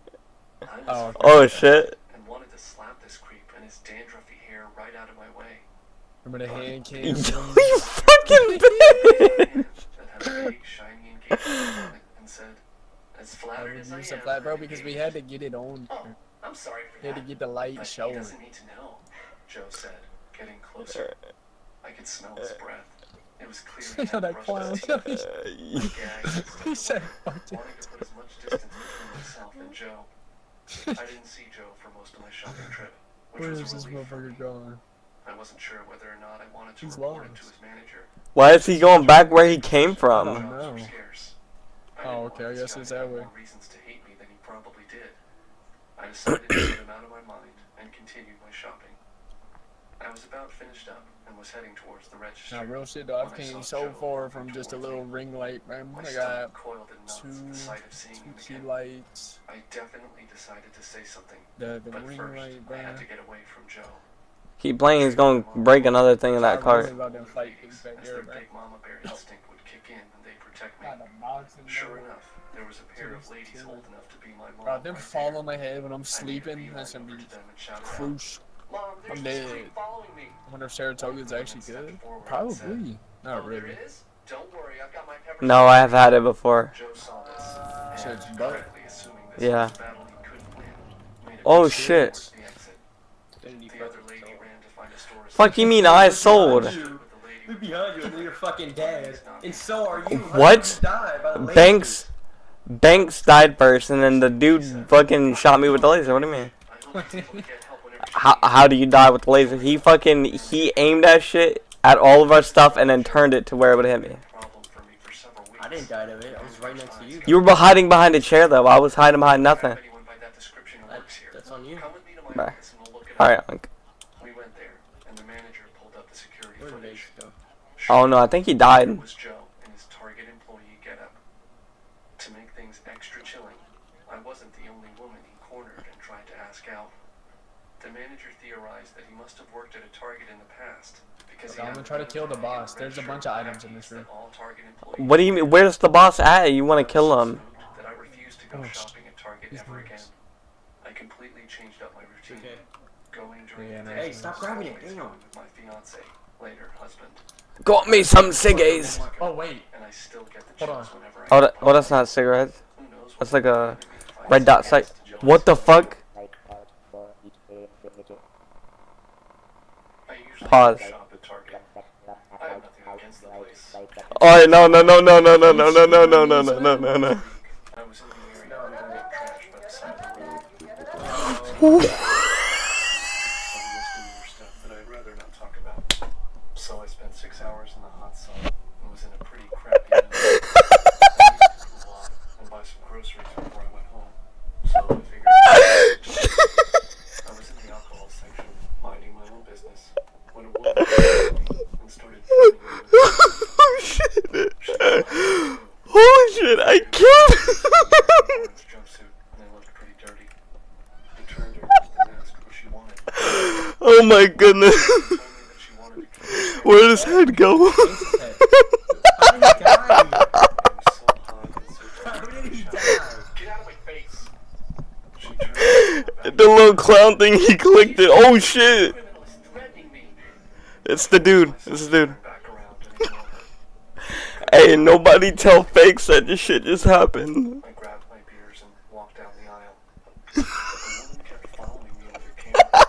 [SPEAKER 7] I was
[SPEAKER 2] Oh.
[SPEAKER 7] afraid
[SPEAKER 1] Oh
[SPEAKER 7] of
[SPEAKER 1] shit.
[SPEAKER 7] and wanted to slap this creep and his dandruffy hair right out of my way.
[SPEAKER 2] Remember the hand
[SPEAKER 1] Yo,
[SPEAKER 2] cam?
[SPEAKER 1] you fucking bitch.
[SPEAKER 7] That had a big shiny engagement on it and said, As
[SPEAKER 2] I
[SPEAKER 7] flattered as I
[SPEAKER 2] reduced the
[SPEAKER 7] am,
[SPEAKER 2] flat, bro, because we had to get it on.
[SPEAKER 7] Oh, I'm sorry for
[SPEAKER 2] We had to
[SPEAKER 7] that.
[SPEAKER 2] get the light
[SPEAKER 7] But he
[SPEAKER 2] showing.
[SPEAKER 7] doesn't need to know, Joe said, getting closer. I could smell his breath. It was clear he
[SPEAKER 2] Look at
[SPEAKER 7] hadn't
[SPEAKER 2] that
[SPEAKER 7] brushed
[SPEAKER 2] clown.
[SPEAKER 7] his teeth. I gagged and
[SPEAKER 2] He
[SPEAKER 7] stepped
[SPEAKER 2] said,
[SPEAKER 7] away,
[SPEAKER 2] "Fuck it."
[SPEAKER 7] wanting to put as much distance between myself and Joe. I didn't see Joe for most of my shopping trip, which
[SPEAKER 2] Where
[SPEAKER 7] was
[SPEAKER 2] is
[SPEAKER 7] a
[SPEAKER 2] this
[SPEAKER 7] relief for me.
[SPEAKER 2] motherfucker going?
[SPEAKER 7] I wasn't sure whether or not I wanted to
[SPEAKER 2] He's
[SPEAKER 7] report it to
[SPEAKER 2] lost.
[SPEAKER 7] his manager.
[SPEAKER 1] Why is he going back where he came
[SPEAKER 2] I
[SPEAKER 1] from?
[SPEAKER 2] don't
[SPEAKER 7] Jobs
[SPEAKER 2] know.
[SPEAKER 7] were scarce. I
[SPEAKER 2] Oh,
[SPEAKER 7] didn't
[SPEAKER 2] okay,
[SPEAKER 7] want
[SPEAKER 2] I
[SPEAKER 7] this
[SPEAKER 2] guess
[SPEAKER 7] guy
[SPEAKER 2] it's
[SPEAKER 7] to
[SPEAKER 2] that
[SPEAKER 7] have
[SPEAKER 2] way.
[SPEAKER 7] more reasons to hate me than he probably did. I decided to put him out of my mind and continued my shopping. I was about finished up and was heading towards the register.
[SPEAKER 2] Now, real shit though, I've came so far from just a little ring light, man.
[SPEAKER 7] My
[SPEAKER 2] I got
[SPEAKER 7] stomach coiled in knots
[SPEAKER 2] two
[SPEAKER 7] at the sight of seeing him
[SPEAKER 2] key
[SPEAKER 7] again.
[SPEAKER 2] lights.
[SPEAKER 7] I definitely decided to say something,
[SPEAKER 2] The
[SPEAKER 7] but
[SPEAKER 2] ring
[SPEAKER 7] first
[SPEAKER 2] light,
[SPEAKER 7] I had
[SPEAKER 2] man.
[SPEAKER 7] to get away from Joe.
[SPEAKER 1] Keep playing, he's gonna break another thing in that
[SPEAKER 2] I
[SPEAKER 1] cart.
[SPEAKER 2] really about them fight things back
[SPEAKER 7] As
[SPEAKER 2] there,
[SPEAKER 7] their
[SPEAKER 2] bro.
[SPEAKER 7] big mama bear instinct would kick in and they protect me.
[SPEAKER 2] Got the boxing,
[SPEAKER 7] Sure
[SPEAKER 2] bro.
[SPEAKER 7] enough, there was a pair of ladies
[SPEAKER 2] Chilling.
[SPEAKER 7] old enough to be my mom.
[SPEAKER 2] Bro, them
[SPEAKER 7] right
[SPEAKER 2] fall
[SPEAKER 7] there.
[SPEAKER 2] on my head when I'm
[SPEAKER 7] I made a
[SPEAKER 2] sleeping.
[SPEAKER 7] beeline
[SPEAKER 2] That's gonna
[SPEAKER 7] over
[SPEAKER 2] be
[SPEAKER 7] to them and shouted out,
[SPEAKER 2] crucial.
[SPEAKER 7] "Mom, there's
[SPEAKER 2] I'm
[SPEAKER 7] this
[SPEAKER 2] dead.
[SPEAKER 7] creep following me."
[SPEAKER 2] I wonder if Saratoga's actually good.
[SPEAKER 7] Stepped forward and
[SPEAKER 2] Probably.
[SPEAKER 7] said,
[SPEAKER 2] Not
[SPEAKER 7] "Oh, there
[SPEAKER 2] really.
[SPEAKER 7] it is? Don't worry, I've got my pepper
[SPEAKER 1] No, I have had it before.
[SPEAKER 7] Joe saw this,
[SPEAKER 2] Shit's
[SPEAKER 7] and
[SPEAKER 2] butt.
[SPEAKER 7] correctly assuming this
[SPEAKER 1] Yeah.
[SPEAKER 7] was a battle he couldn't win, made a
[SPEAKER 1] Oh,
[SPEAKER 7] quick
[SPEAKER 1] shit.
[SPEAKER 7] towards the exit.
[SPEAKER 3] Didn't
[SPEAKER 7] The
[SPEAKER 3] you
[SPEAKER 7] other
[SPEAKER 3] fucking
[SPEAKER 7] lady
[SPEAKER 3] tell?
[SPEAKER 7] ran to find a store.
[SPEAKER 1] Fuck you mean I sold?
[SPEAKER 3] Look behind you, and then you're fucking dead. And so are you.
[SPEAKER 1] What?
[SPEAKER 3] You died by the laser.
[SPEAKER 1] Banks died first, and then the dude fucking shot me with the laser. What do you mean? How do you die with the laser? He aimed that shit at all of our stuff and then turned it to where it would hit me.
[SPEAKER 3] I didn't die of it. I was right next to you.
[SPEAKER 1] You were hiding behind a chair though. I was hiding behind nothing.
[SPEAKER 3] That's on you.
[SPEAKER 1] Bruh. Alright, Unc.
[SPEAKER 7] We went there, and the manager pulled up the security
[SPEAKER 3] Where did they
[SPEAKER 7] footage.
[SPEAKER 3] go?
[SPEAKER 1] Oh no, I think he died.
[SPEAKER 7] It was Joe in his Target employee getup. To make things extra chilling, I wasn't the only woman he cornered and tried to ask out. The manager theorized that he must have worked at a Target in the past because
[SPEAKER 2] I'm gonna try to kill the boss. There's a bunch of items in this room.
[SPEAKER 1] What do you mean? Where's the boss at? You want to kill him?
[SPEAKER 7] That I refused to go
[SPEAKER 2] Oh,
[SPEAKER 7] shopping at Target ever again. I completely changed up my routine.
[SPEAKER 3] Okay.
[SPEAKER 7] Going during
[SPEAKER 2] Yeah,
[SPEAKER 7] the
[SPEAKER 2] no,
[SPEAKER 7] day
[SPEAKER 3] Hey, stop grabbing it.
[SPEAKER 7] always
[SPEAKER 3] Damn.
[SPEAKER 7] with my fiance, later husband.
[SPEAKER 1] Got me some ciggies.
[SPEAKER 2] Oh wait.
[SPEAKER 7] And I still get the
[SPEAKER 2] Hold on.
[SPEAKER 7] chills whenever I
[SPEAKER 1] Oh,
[SPEAKER 7] get
[SPEAKER 1] that's not cigarettes.
[SPEAKER 7] Who knows
[SPEAKER 1] That's
[SPEAKER 7] what
[SPEAKER 1] like a
[SPEAKER 7] the enemy finds
[SPEAKER 1] red dot sight.
[SPEAKER 7] against Joe.
[SPEAKER 1] What the fuck?
[SPEAKER 7] I usually
[SPEAKER 1] Pause.
[SPEAKER 7] don't shop at Target. I have nothing against the place.
[SPEAKER 1] Oh no no no no no no no no no no no no no no no.
[SPEAKER 7] I was in the area picking up trash by the side of the road. Some misdemeanor stuff that I'd rather not talk about. So I spent 6 hours in the hot sun and was in a pretty crappy mood. I needed to cool off and buy some groceries before I went home. So I figured I was in the alcohol section, minding my own business, when a woman came up to me and started filming me with
[SPEAKER 1] Oh shit! Holy shit! I killed.
[SPEAKER 7] orange jumpsuit and I looked pretty dirty. I turned her and asked what she wanted.
[SPEAKER 1] Oh my goodness!
[SPEAKER 7] Told me that she wanted to kill me.
[SPEAKER 1] Where does his head go?
[SPEAKER 3] How did he die?
[SPEAKER 7] I was so hot and so
[SPEAKER 3] How
[SPEAKER 7] tired.
[SPEAKER 3] did he die?
[SPEAKER 7] Get out of my face! She turned
[SPEAKER 1] The little clown thing, he clicked it. Oh shit!
[SPEAKER 7] criminal is threatening me.
[SPEAKER 1] It's the dude. It's the dude.
[SPEAKER 7] Turned back around and ignored her.
[SPEAKER 1] Hey, nobody tell fakes that this shit just happened.
[SPEAKER 7] I grabbed my beers and walked down the aisle. The woman kept following me with her camera.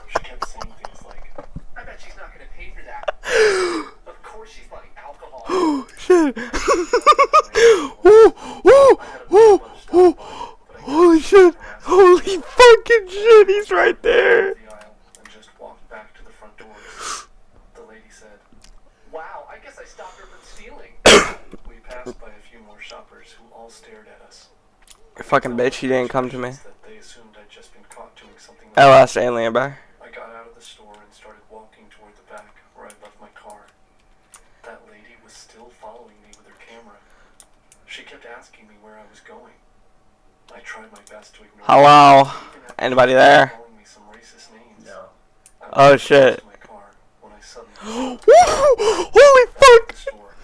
[SPEAKER 7] She kept saying things like, I bet she's not gonna pay for that. Of course she's buying alcohol.
[SPEAKER 1] Oh shit! Woo! Woo! Woo! Woo! Holy shit! Holy fucking shit! He's right there.
[SPEAKER 7] The aisle and just walked back to the front doors. The lady said, wow, I guess I stopped her from stealing. We passed by a few more shoppers who all stared at us.
[SPEAKER 1] Fucking bitch, he didn't come to me.
[SPEAKER 7] That they assumed I'd just been caught doing something.
[SPEAKER 1] LS alien, bro.
[SPEAKER 7] I got out of the store and started walking toward the back where I left my car. That lady was still following me with her camera. She kept asking me where I was going. I tried my best to ignore
[SPEAKER 1] Hello?
[SPEAKER 7] her, even after
[SPEAKER 1] Anybody
[SPEAKER 7] she
[SPEAKER 1] there?
[SPEAKER 7] was calling me some racist names.
[SPEAKER 3] No.
[SPEAKER 7] I
[SPEAKER 1] Oh,
[SPEAKER 7] walked
[SPEAKER 1] shit.
[SPEAKER 7] to my car when I suddenly
[SPEAKER 1] Woo! Holy fuck!
[SPEAKER 7] the store.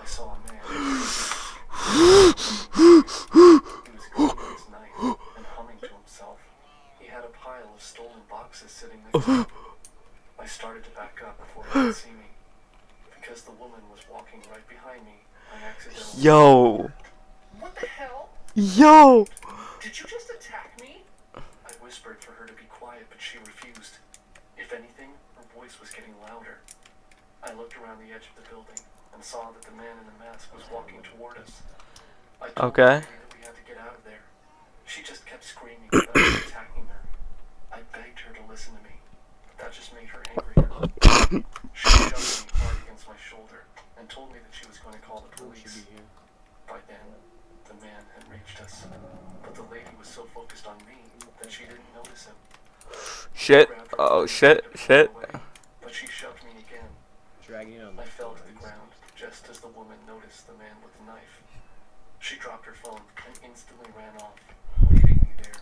[SPEAKER 7] I saw a man. He was cleaning his knife and humming to himself. He had a pile of stolen boxes sitting next to him. I started to back up before he could see me. Because the woman was walking right behind me, I accidentally...
[SPEAKER 1] Yo.
[SPEAKER 7] What the hell?
[SPEAKER 1] Yo!
[SPEAKER 7] Did you just attack me? I whispered for her to be quiet, but she refused. If anything, her voice was getting louder. I looked around the edge of the building and saw that the man in the mask was walking toward us. I told
[SPEAKER 1] Okay.
[SPEAKER 7] the lady that we had to get out of there. She just kept screaming that I was attacking her. I begged her to listen to me, but that just made her angrier. She shoved me hard against my shoulder and told me that she was going to call the police. By then, the man had reached us, but the lady was so focused on me that she didn't notice him.
[SPEAKER 1] Shit. Oh, shit. Shit.
[SPEAKER 7] But she shoved me again.
[SPEAKER 3] Dragging on.
[SPEAKER 7] I fell to the ground just as the woman noticed the man with the knife. She dropped her phone and instantly ran off, leaving me there.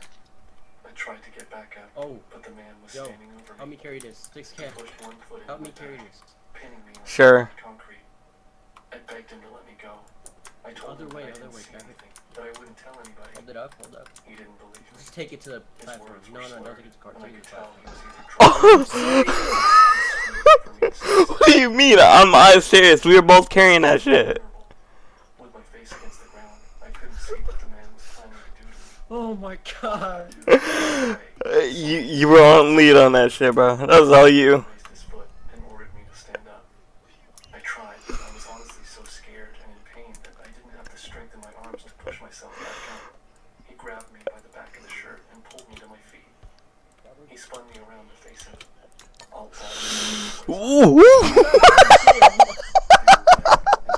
[SPEAKER 7] I tried to get back up, but the man was standing over me.
[SPEAKER 3] Help me carry this. 6K.
[SPEAKER 7] He pushed one foot
[SPEAKER 3] Help
[SPEAKER 7] into
[SPEAKER 3] me
[SPEAKER 7] my
[SPEAKER 3] carry
[SPEAKER 7] back,
[SPEAKER 3] this.
[SPEAKER 7] pinning me on
[SPEAKER 1] Sure.
[SPEAKER 7] the concrete. I begged him to let me go. I told him that I didn't see anything, that I wouldn't tell anybody.
[SPEAKER 3] Hold it up, hold up.
[SPEAKER 7] He didn't believe me.
[SPEAKER 3] Just take it to the
[SPEAKER 7] His
[SPEAKER 3] platform.
[SPEAKER 7] words
[SPEAKER 3] No,
[SPEAKER 7] were
[SPEAKER 3] no, don't
[SPEAKER 7] slurred,
[SPEAKER 3] take it to the car.
[SPEAKER 7] and I
[SPEAKER 3] Take it
[SPEAKER 7] could
[SPEAKER 3] to the
[SPEAKER 7] tell
[SPEAKER 3] platform.
[SPEAKER 7] he was either trying
[SPEAKER 1] What do you mean? I'm serious. We were both carrying that shit.
[SPEAKER 7] with my face against the ground. I couldn't see what the man was planning to do to me.
[SPEAKER 3] Oh my god.
[SPEAKER 1] You were on lead on that shit, bro. That was all you.
[SPEAKER 7] Raised his foot and ordered me to stand up. I tried, but I was honestly so scared and in pain that I didn't have the strength in my arms to push myself back up. He grabbed me by the back of the shirt and pulled me to my feet. He spun me around to face him. All
[SPEAKER 1] Ooh.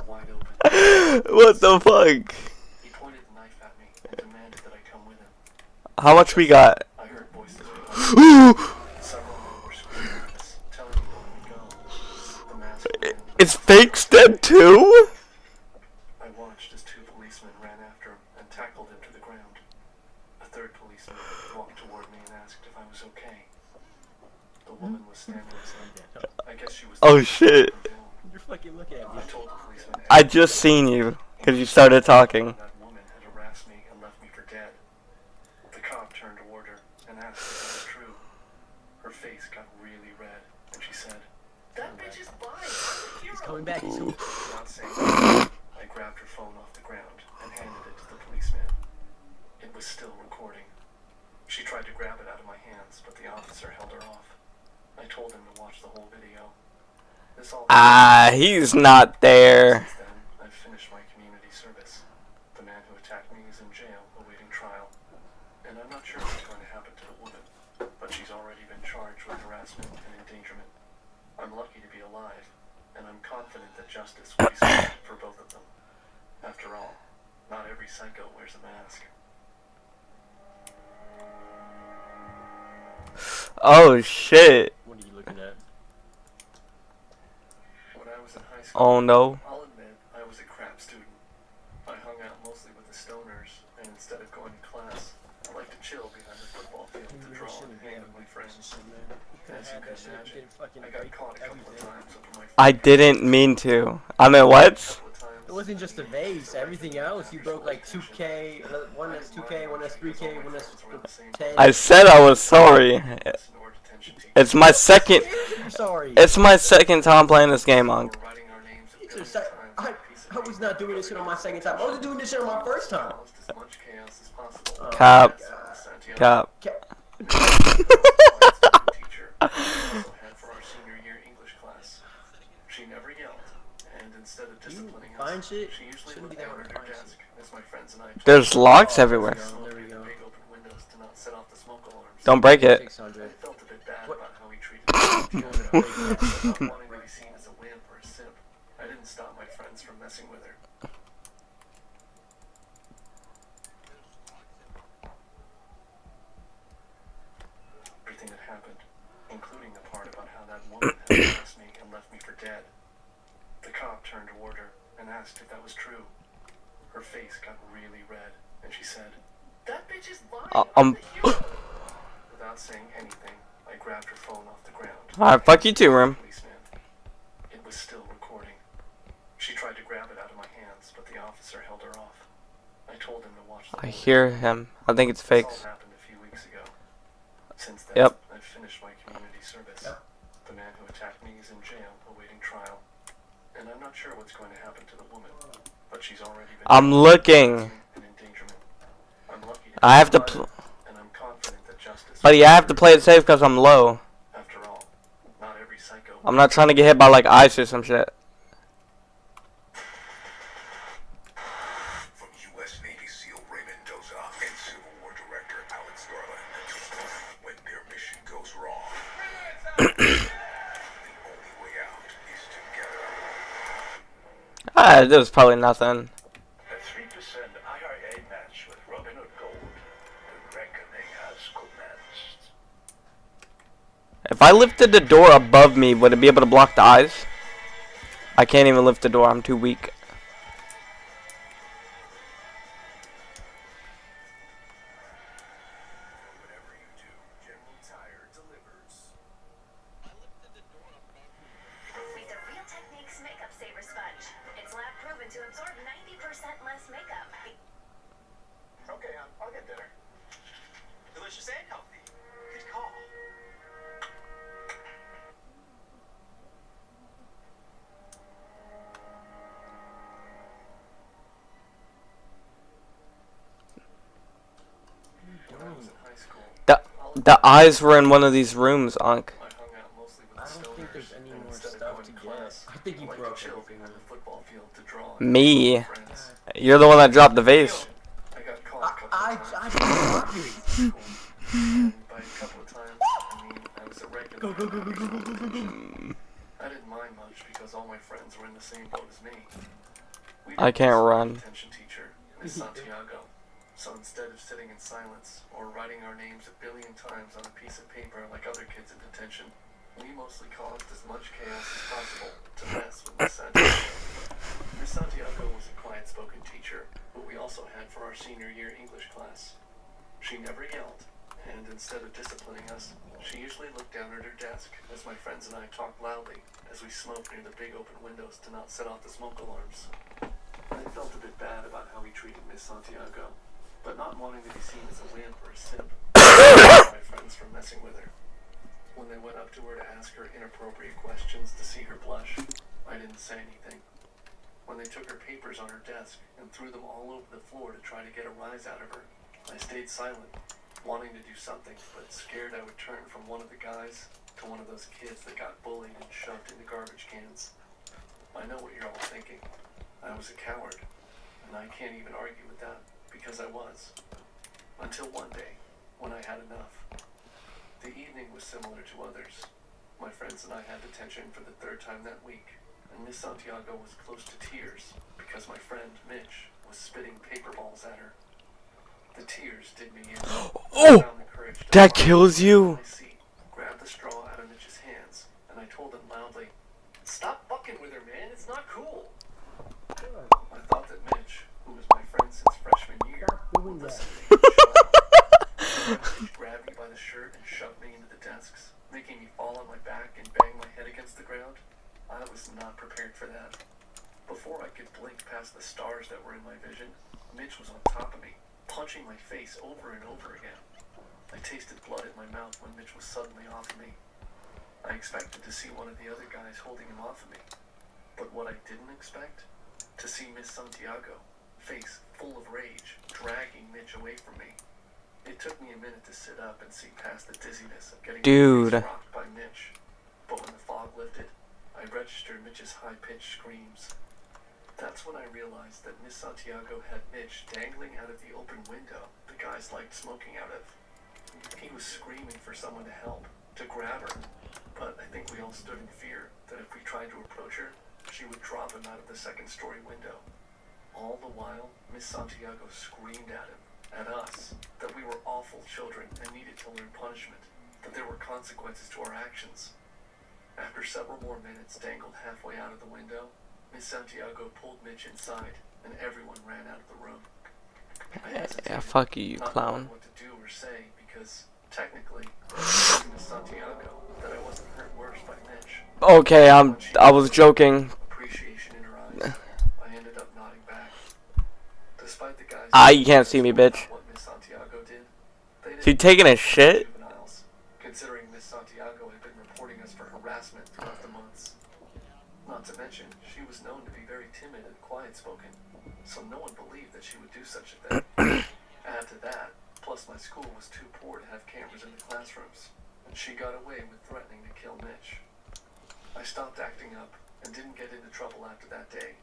[SPEAKER 7] wide open.
[SPEAKER 1] What the fuck?
[SPEAKER 7] He pointed the knife at me and demanded that I come with him.
[SPEAKER 1] How much we got?
[SPEAKER 7] I heard voices behind me. Several men were screaming at us, telling me to let me go. The masked man.
[SPEAKER 1] Is Fakes dead too?
[SPEAKER 7] I watched as two policemen ran after him and tackled him to the ground. A third policeman walked toward me and asked if I was okay. The woman was standing beside me. I guess she was.
[SPEAKER 1] Oh shit.
[SPEAKER 3] You're fucking looking at me.
[SPEAKER 7] I told the policeman.
[SPEAKER 1] I just seen you because you started talking.
[SPEAKER 7] That woman had harassed me and left me for dead. The cop turned toward her and asked if that was true. Her face got really red, and she said, "That bitch is lying. I'm a hero."
[SPEAKER 3] He's coming back. He's coming.
[SPEAKER 7] Without saying anything, I grabbed her phone off the ground and handed it to the policeman. It was still recording. She tried to grab it out of my hands, but the officer held her off. I told him to watch the whole video. This all.
[SPEAKER 1] He's not there.
[SPEAKER 7] Since then, I've finished my community service. The man who attacked me is in jail, awaiting trial. And I'm not sure what's going to happen to the woman, but she's already been charged with harassment and endangerment. I'm lucky to be alive, and I'm confident that justice will be served for both of them. After all, not every psycho wears a mask.
[SPEAKER 1] Oh shit.
[SPEAKER 3] What are you looking at?
[SPEAKER 7] When I was in high school,
[SPEAKER 1] Oh no.
[SPEAKER 7] I'll admit I was a crap student. I hung out mostly with the stoners, and instead of going to class, I liked to chill behind the football field to draw and hang with my friends. As you can imagine, I got caught a couple of times over my
[SPEAKER 1] I didn't mean to. I mean, what?
[SPEAKER 7] couple of times.
[SPEAKER 3] It wasn't just the vase. Everything else. You broke like 2K. One that's 2K. One that's 3K. One that's 10.
[SPEAKER 1] I said I was sorry.
[SPEAKER 7] Or detention team.
[SPEAKER 1] It's my second.
[SPEAKER 3] I'm sorry.
[SPEAKER 1] It's my second time playing this game, Unc.
[SPEAKER 7] We're writing our names a
[SPEAKER 3] It's
[SPEAKER 7] billion
[SPEAKER 3] a sec-
[SPEAKER 7] times on
[SPEAKER 3] I,
[SPEAKER 7] a piece of
[SPEAKER 3] I was not doing this shit on my second time. I wasn't doing this shit on my first time.
[SPEAKER 7] caused as much chaos as possible.
[SPEAKER 1] Cap.
[SPEAKER 7] Santiago,
[SPEAKER 1] Cap.
[SPEAKER 7] teacher, we also had for our senior year English class. She never yelled, and instead of disciplining
[SPEAKER 3] find
[SPEAKER 7] us,
[SPEAKER 3] shit?
[SPEAKER 7] she usually
[SPEAKER 3] Shouldn't
[SPEAKER 7] looked
[SPEAKER 3] be that
[SPEAKER 7] down
[SPEAKER 3] hard
[SPEAKER 7] at
[SPEAKER 3] to
[SPEAKER 7] her
[SPEAKER 3] find
[SPEAKER 7] desk as my friends and I talked.
[SPEAKER 1] There's locks everywhere.
[SPEAKER 3] There we go.
[SPEAKER 7] Big open windows to not set off the smoke alarms.
[SPEAKER 1] Don't break it.
[SPEAKER 3] 600.
[SPEAKER 7] I felt a bit bad
[SPEAKER 3] What?
[SPEAKER 7] about how he treated me. Not wanting to be seen as a wimp or a simp, I didn't stop my friends from messing with her. Everything that happened, including the part about how that woman had harassed me and left me for dead. The cop turned toward her and asked if that was true. Her face got really red, and she said, "That bitch is lying. I'm the hero." Without saying anything, I grabbed her phone off the ground.
[SPEAKER 1] Alright, fuck you too, Rim.
[SPEAKER 7] Policeman. It was still recording. She tried to grab it out of my hands, but the officer held her off. I told him to watch the
[SPEAKER 1] I
[SPEAKER 7] whole
[SPEAKER 1] hear
[SPEAKER 7] video.
[SPEAKER 1] him. I think it's
[SPEAKER 7] This
[SPEAKER 1] fakes.
[SPEAKER 7] all happened a few weeks ago. Since then,
[SPEAKER 1] Yep.
[SPEAKER 7] I've finished my community service.
[SPEAKER 3] Yep.
[SPEAKER 7] The man who attacked me is in jail, awaiting trial. And I'm not sure what's going to happen to the woman, but she's already been
[SPEAKER 1] I'm looking.
[SPEAKER 7] and endangerment.
[SPEAKER 1] I have to
[SPEAKER 7] and I'm confident that justice.
[SPEAKER 1] buddy, I have to play it safe because I'm low.
[SPEAKER 7] After all, not every psycho.
[SPEAKER 1] I'm not trying to get hit by like ice or some shit.
[SPEAKER 4] From U.S. Navy SEAL Ray Mendoza and Civil War Director Alex Garland. When their mission goes wrong, the only way out is together.
[SPEAKER 1] There was probably nothing.
[SPEAKER 8] A 3% IRA match with Robin Hood Gold. The reckoning has commenced.
[SPEAKER 1] If I lifted the door above me, would it be able to block the eyes? I can't even lift the door. I'm too weak.
[SPEAKER 4] Whatever you do, General Tire delivers.
[SPEAKER 9] Meet the Real Techniques Makeup Saver Sponge. It's lab proven to absorb 90% less makeup.
[SPEAKER 8] Okay, I'll get dinner. Delicious and healthy. Good call.
[SPEAKER 7] When I was in high school,
[SPEAKER 1] The eyes were in one of these rooms, Unc.
[SPEAKER 7] I hung out mostly with
[SPEAKER 3] I
[SPEAKER 7] the
[SPEAKER 3] don't think there's
[SPEAKER 7] stoners,
[SPEAKER 3] any
[SPEAKER 7] and
[SPEAKER 3] more
[SPEAKER 7] instead of
[SPEAKER 3] stuff
[SPEAKER 7] going
[SPEAKER 3] to
[SPEAKER 7] to
[SPEAKER 3] get.
[SPEAKER 7] class,
[SPEAKER 3] I think you
[SPEAKER 7] I liked
[SPEAKER 3] broke
[SPEAKER 7] to chill
[SPEAKER 3] everything.
[SPEAKER 7] behind the football field to draw.
[SPEAKER 1] Me.
[SPEAKER 7] with friends.
[SPEAKER 1] You're the one that dropped the vase.
[SPEAKER 7] I got caught a couple
[SPEAKER 3] I
[SPEAKER 7] of times.
[SPEAKER 3] blocked you.
[SPEAKER 7] And by a couple of times, I mean I was a regular. I didn't mind much because all my friends were in the same boat as me. We
[SPEAKER 1] I
[SPEAKER 7] didn't
[SPEAKER 1] can't
[SPEAKER 7] listen to
[SPEAKER 1] run.
[SPEAKER 7] the Detention teacher, Miss Santiago. So instead of sitting in silence or writing our names 1 billion times on a piece of paper like other kids in detention, we mostly caused as much chaos as possible to mess with Miss Santiago. Miss Santiago was a quiet-spoken teacher, who we also had for our senior year English class. She never yelled, and instead of disciplining us, she usually looked down at her desk as my friends and I talked loudly as we smoked near the big open windows to not set off the smoke alarms. I felt a bit bad about how we treated Miss Santiago, but not wanting to be seen as a wimp or a simp, I kept my friends from messing with her. When they went up to her to ask her inappropriate questions to see her blush, I didn't say anything. When they took her papers on her desk and threw them all over the floor to try to get a rise out of her, I stayed silent, wanting to do something, but scared I would turn from one of the guys to one of those kids that got bullied and shoved into garbage cans. I know what you're all thinking. I was a coward, and I can't even argue with that, because I was. Until one day, when I had enough. The evening was similar to others. My friends and I had detention for the 3rd time that week, and Miss Santiago was close to tears because my friend Mitch was spitting paper balls at her. The tears did me in.
[SPEAKER 1] Oh!
[SPEAKER 7] I found the courage to
[SPEAKER 1] That
[SPEAKER 7] follow
[SPEAKER 1] kills
[SPEAKER 7] him
[SPEAKER 1] you.
[SPEAKER 7] to my seat, grabbed the straw out of Mitch's hands, and I told him loudly, "Stop fucking with her, man. It's not cool." I thought that Mitch, who was my friend since freshman year, would listen to me and shut up. Mitch grabbed me by the shirt and shoved me into the desks, making me fall on my back and bang my head against the ground. I was not prepared for that. Before I could blink past the stars that were in my vision, Mitch was on top of me, punching my face over and over again. I tasted blood in my mouth when Mitch was suddenly off of me. I expected to see one of the other guys holding him off of me. But what I didn't expect? To see Miss Santiago, face full of rage, dragging Mitch away from me. It took me a minute to sit up and see past the dizziness of getting my face rocked by Mitch. But when the fog lifted, I registered Mitch's high-pitched screams. That's when I realized that Miss Santiago had Mitch dangling out of the open window the guys liked smoking out of. He was screaming for someone to help, to grab her, but I think we all stood in fear that if we tried to approach her, she would drop him out of the 2nd-story window. All the while, Miss Santiago screamed at him, at us, that we were awful children and needed to learn punishment, that there were consequences to our actions. After several more minutes dangled halfway out of the window, Miss Santiago pulled Mitch inside, and everyone ran out of the room. I hesitated,
[SPEAKER 1] Yeah, fuck you,
[SPEAKER 7] not
[SPEAKER 1] clown.
[SPEAKER 7] knowing what to do or say, because technically, it was Miss Santiago that I wasn't hurt worse by Mitch.
[SPEAKER 1] Okay, I was joking.
[SPEAKER 7] Appreciation in her eyes, I ended up nodding back. Despite the guys
[SPEAKER 1] You can't see me, bitch.
[SPEAKER 7] what Miss Santiago did, they didn't
[SPEAKER 1] She taking a shit?
[SPEAKER 7] juveniles, considering Miss Santiago had been reporting us for harassment throughout the months. Not to mention, she was known to be very timid and quiet-spoken, so no one believed that she would do such a thing. Add to that, Plus, my school was too poor to have cameras in the classrooms, and she got away with threatening to kill Mitch. I stopped acting up and didn't get into trouble after that day,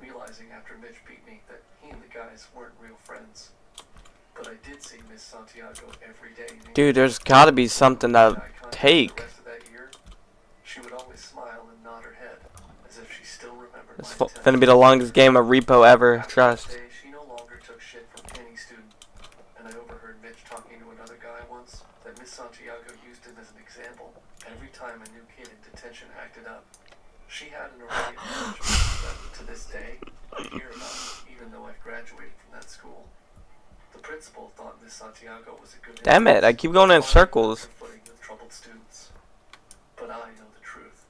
[SPEAKER 7] realizing after Mitch beat me that he and the guys weren't real friends. But I did see Miss Santiago every day.
[SPEAKER 1] Dude, there's gotta be something to take.
[SPEAKER 7] The rest of that year, she would always smile and nod her head, as if she still remembered
[SPEAKER 1] It's
[SPEAKER 7] my
[SPEAKER 1] gonna be the longest game of R.E.P.O ever.
[SPEAKER 7] After
[SPEAKER 1] Trust.
[SPEAKER 7] that day, she no longer took shit from any student, and I overheard Mitch talking to another guy once that Miss Santiago used him as an example every time a new kid in detention acted up. She had an array of punishments that, to this day, I hear about, even though I've graduated from that school. The principal thought Miss Santiago was a good
[SPEAKER 1] Damn it! I keep going in circles.
[SPEAKER 7] footing with troubled students. But I know the truth.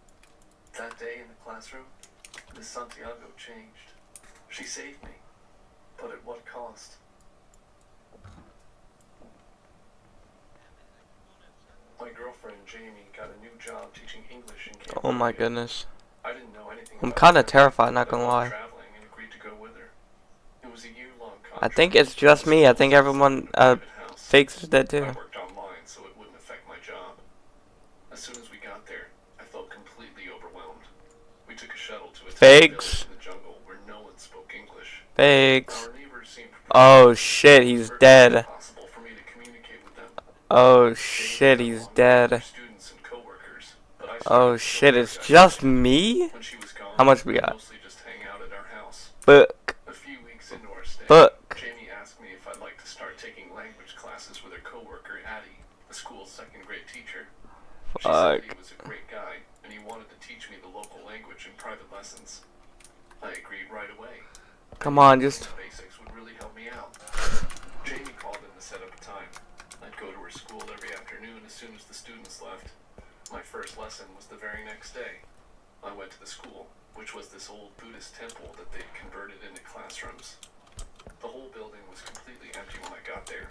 [SPEAKER 7] That day in the classroom, Miss Santiago changed. She saved me, but at what cost? My girlfriend Jamie got a new job teaching English in Cambodia.
[SPEAKER 1] Oh my goodness.
[SPEAKER 7] I didn't know anything.
[SPEAKER 1] I'm
[SPEAKER 7] about
[SPEAKER 1] kind of
[SPEAKER 7] it,
[SPEAKER 1] terrified, not
[SPEAKER 7] but I
[SPEAKER 1] gonna
[SPEAKER 7] was
[SPEAKER 1] lie.
[SPEAKER 7] traveling and agreed to go with her. It was a year-long
[SPEAKER 1] I
[SPEAKER 7] contract.
[SPEAKER 1] think it's just me. I think everyone fakes is dead
[SPEAKER 7] I
[SPEAKER 1] too.
[SPEAKER 7] worked online, so it wouldn't affect my job. As soon as we got there, I felt completely overwhelmed. We took a shuttle to a
[SPEAKER 1] Fakes.
[SPEAKER 7] village in the jungle where no one spoke English.
[SPEAKER 1] Fakes.
[SPEAKER 7] Our neighbors seemed
[SPEAKER 1] Oh shit, he's dead.
[SPEAKER 7] impossible for me to communicate with them.
[SPEAKER 1] Oh shit, he's dead.
[SPEAKER 7] Students and coworkers, but I
[SPEAKER 1] Oh
[SPEAKER 7] started to
[SPEAKER 1] shit,
[SPEAKER 7] feel
[SPEAKER 1] it's
[SPEAKER 7] like
[SPEAKER 1] just me?
[SPEAKER 7] when she was gone,
[SPEAKER 1] How much we
[SPEAKER 7] we'd
[SPEAKER 1] got?
[SPEAKER 7] mostly just hang out at our house.
[SPEAKER 1] Book.
[SPEAKER 7] A few weeks into our stay,
[SPEAKER 1] Book.
[SPEAKER 7] Jamie asked me if I'd like to start taking language classes with her coworker Addie, the school's second-grade teacher. She said he
[SPEAKER 1] Fuck.
[SPEAKER 7] was a great guy, and he wanted to teach me the local language in private lessons. I agreed right away.
[SPEAKER 1] Come on, just.
[SPEAKER 7] The basics would really help me out. Jamie called in to set up a time. I'd go to her school every afternoon as soon as the students left. My first lesson was the very next day. I went to the school, which was this old Buddhist temple that they'd converted into classrooms. The whole building was completely empty when I got there.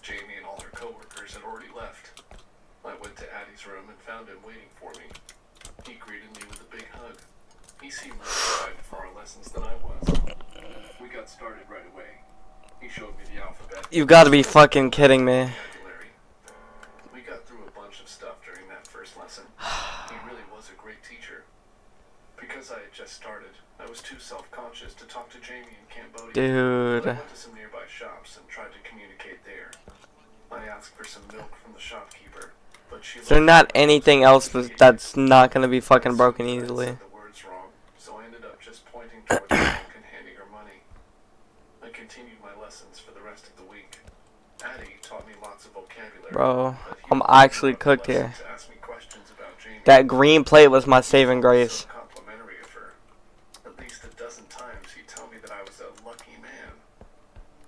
[SPEAKER 7] Jamie and all her coworkers had already left. I went to Addie's room and found him waiting for me. He greeted me with a big hug. He seemed more excited for our lessons than I was. We got started right away. He showed me the alphabet.
[SPEAKER 1] You gotta be fucking kidding me.
[SPEAKER 7] Vocabulary. We got through a bunch of stuff during that first lesson. He really was a great teacher. Because I had just started, I was too self-conscious to talk to Jamie in Cambodia.
[SPEAKER 1] Dude.
[SPEAKER 7] But I went to some nearby shops and tried to communicate there. I asked for some milk from the shopkeeper, but she
[SPEAKER 1] Is there not anything else that's not gonna be fucking broken easily?
[SPEAKER 7] said the words wrong, so I ended up just pointing towards the milk and handing her money. I continued my lessons for the rest of the week. Addie taught me lots of vocabulary.
[SPEAKER 1] Bro,
[SPEAKER 7] but he
[SPEAKER 1] I'm
[SPEAKER 7] would
[SPEAKER 1] actually
[SPEAKER 7] interrupt
[SPEAKER 1] cooked
[SPEAKER 7] the
[SPEAKER 1] here.
[SPEAKER 7] lessons to ask me questions about Jamie.
[SPEAKER 1] That green plate was my saving grace.
[SPEAKER 7] So complimentary of her. At least a dozen times he'd tell me that I was a lucky man.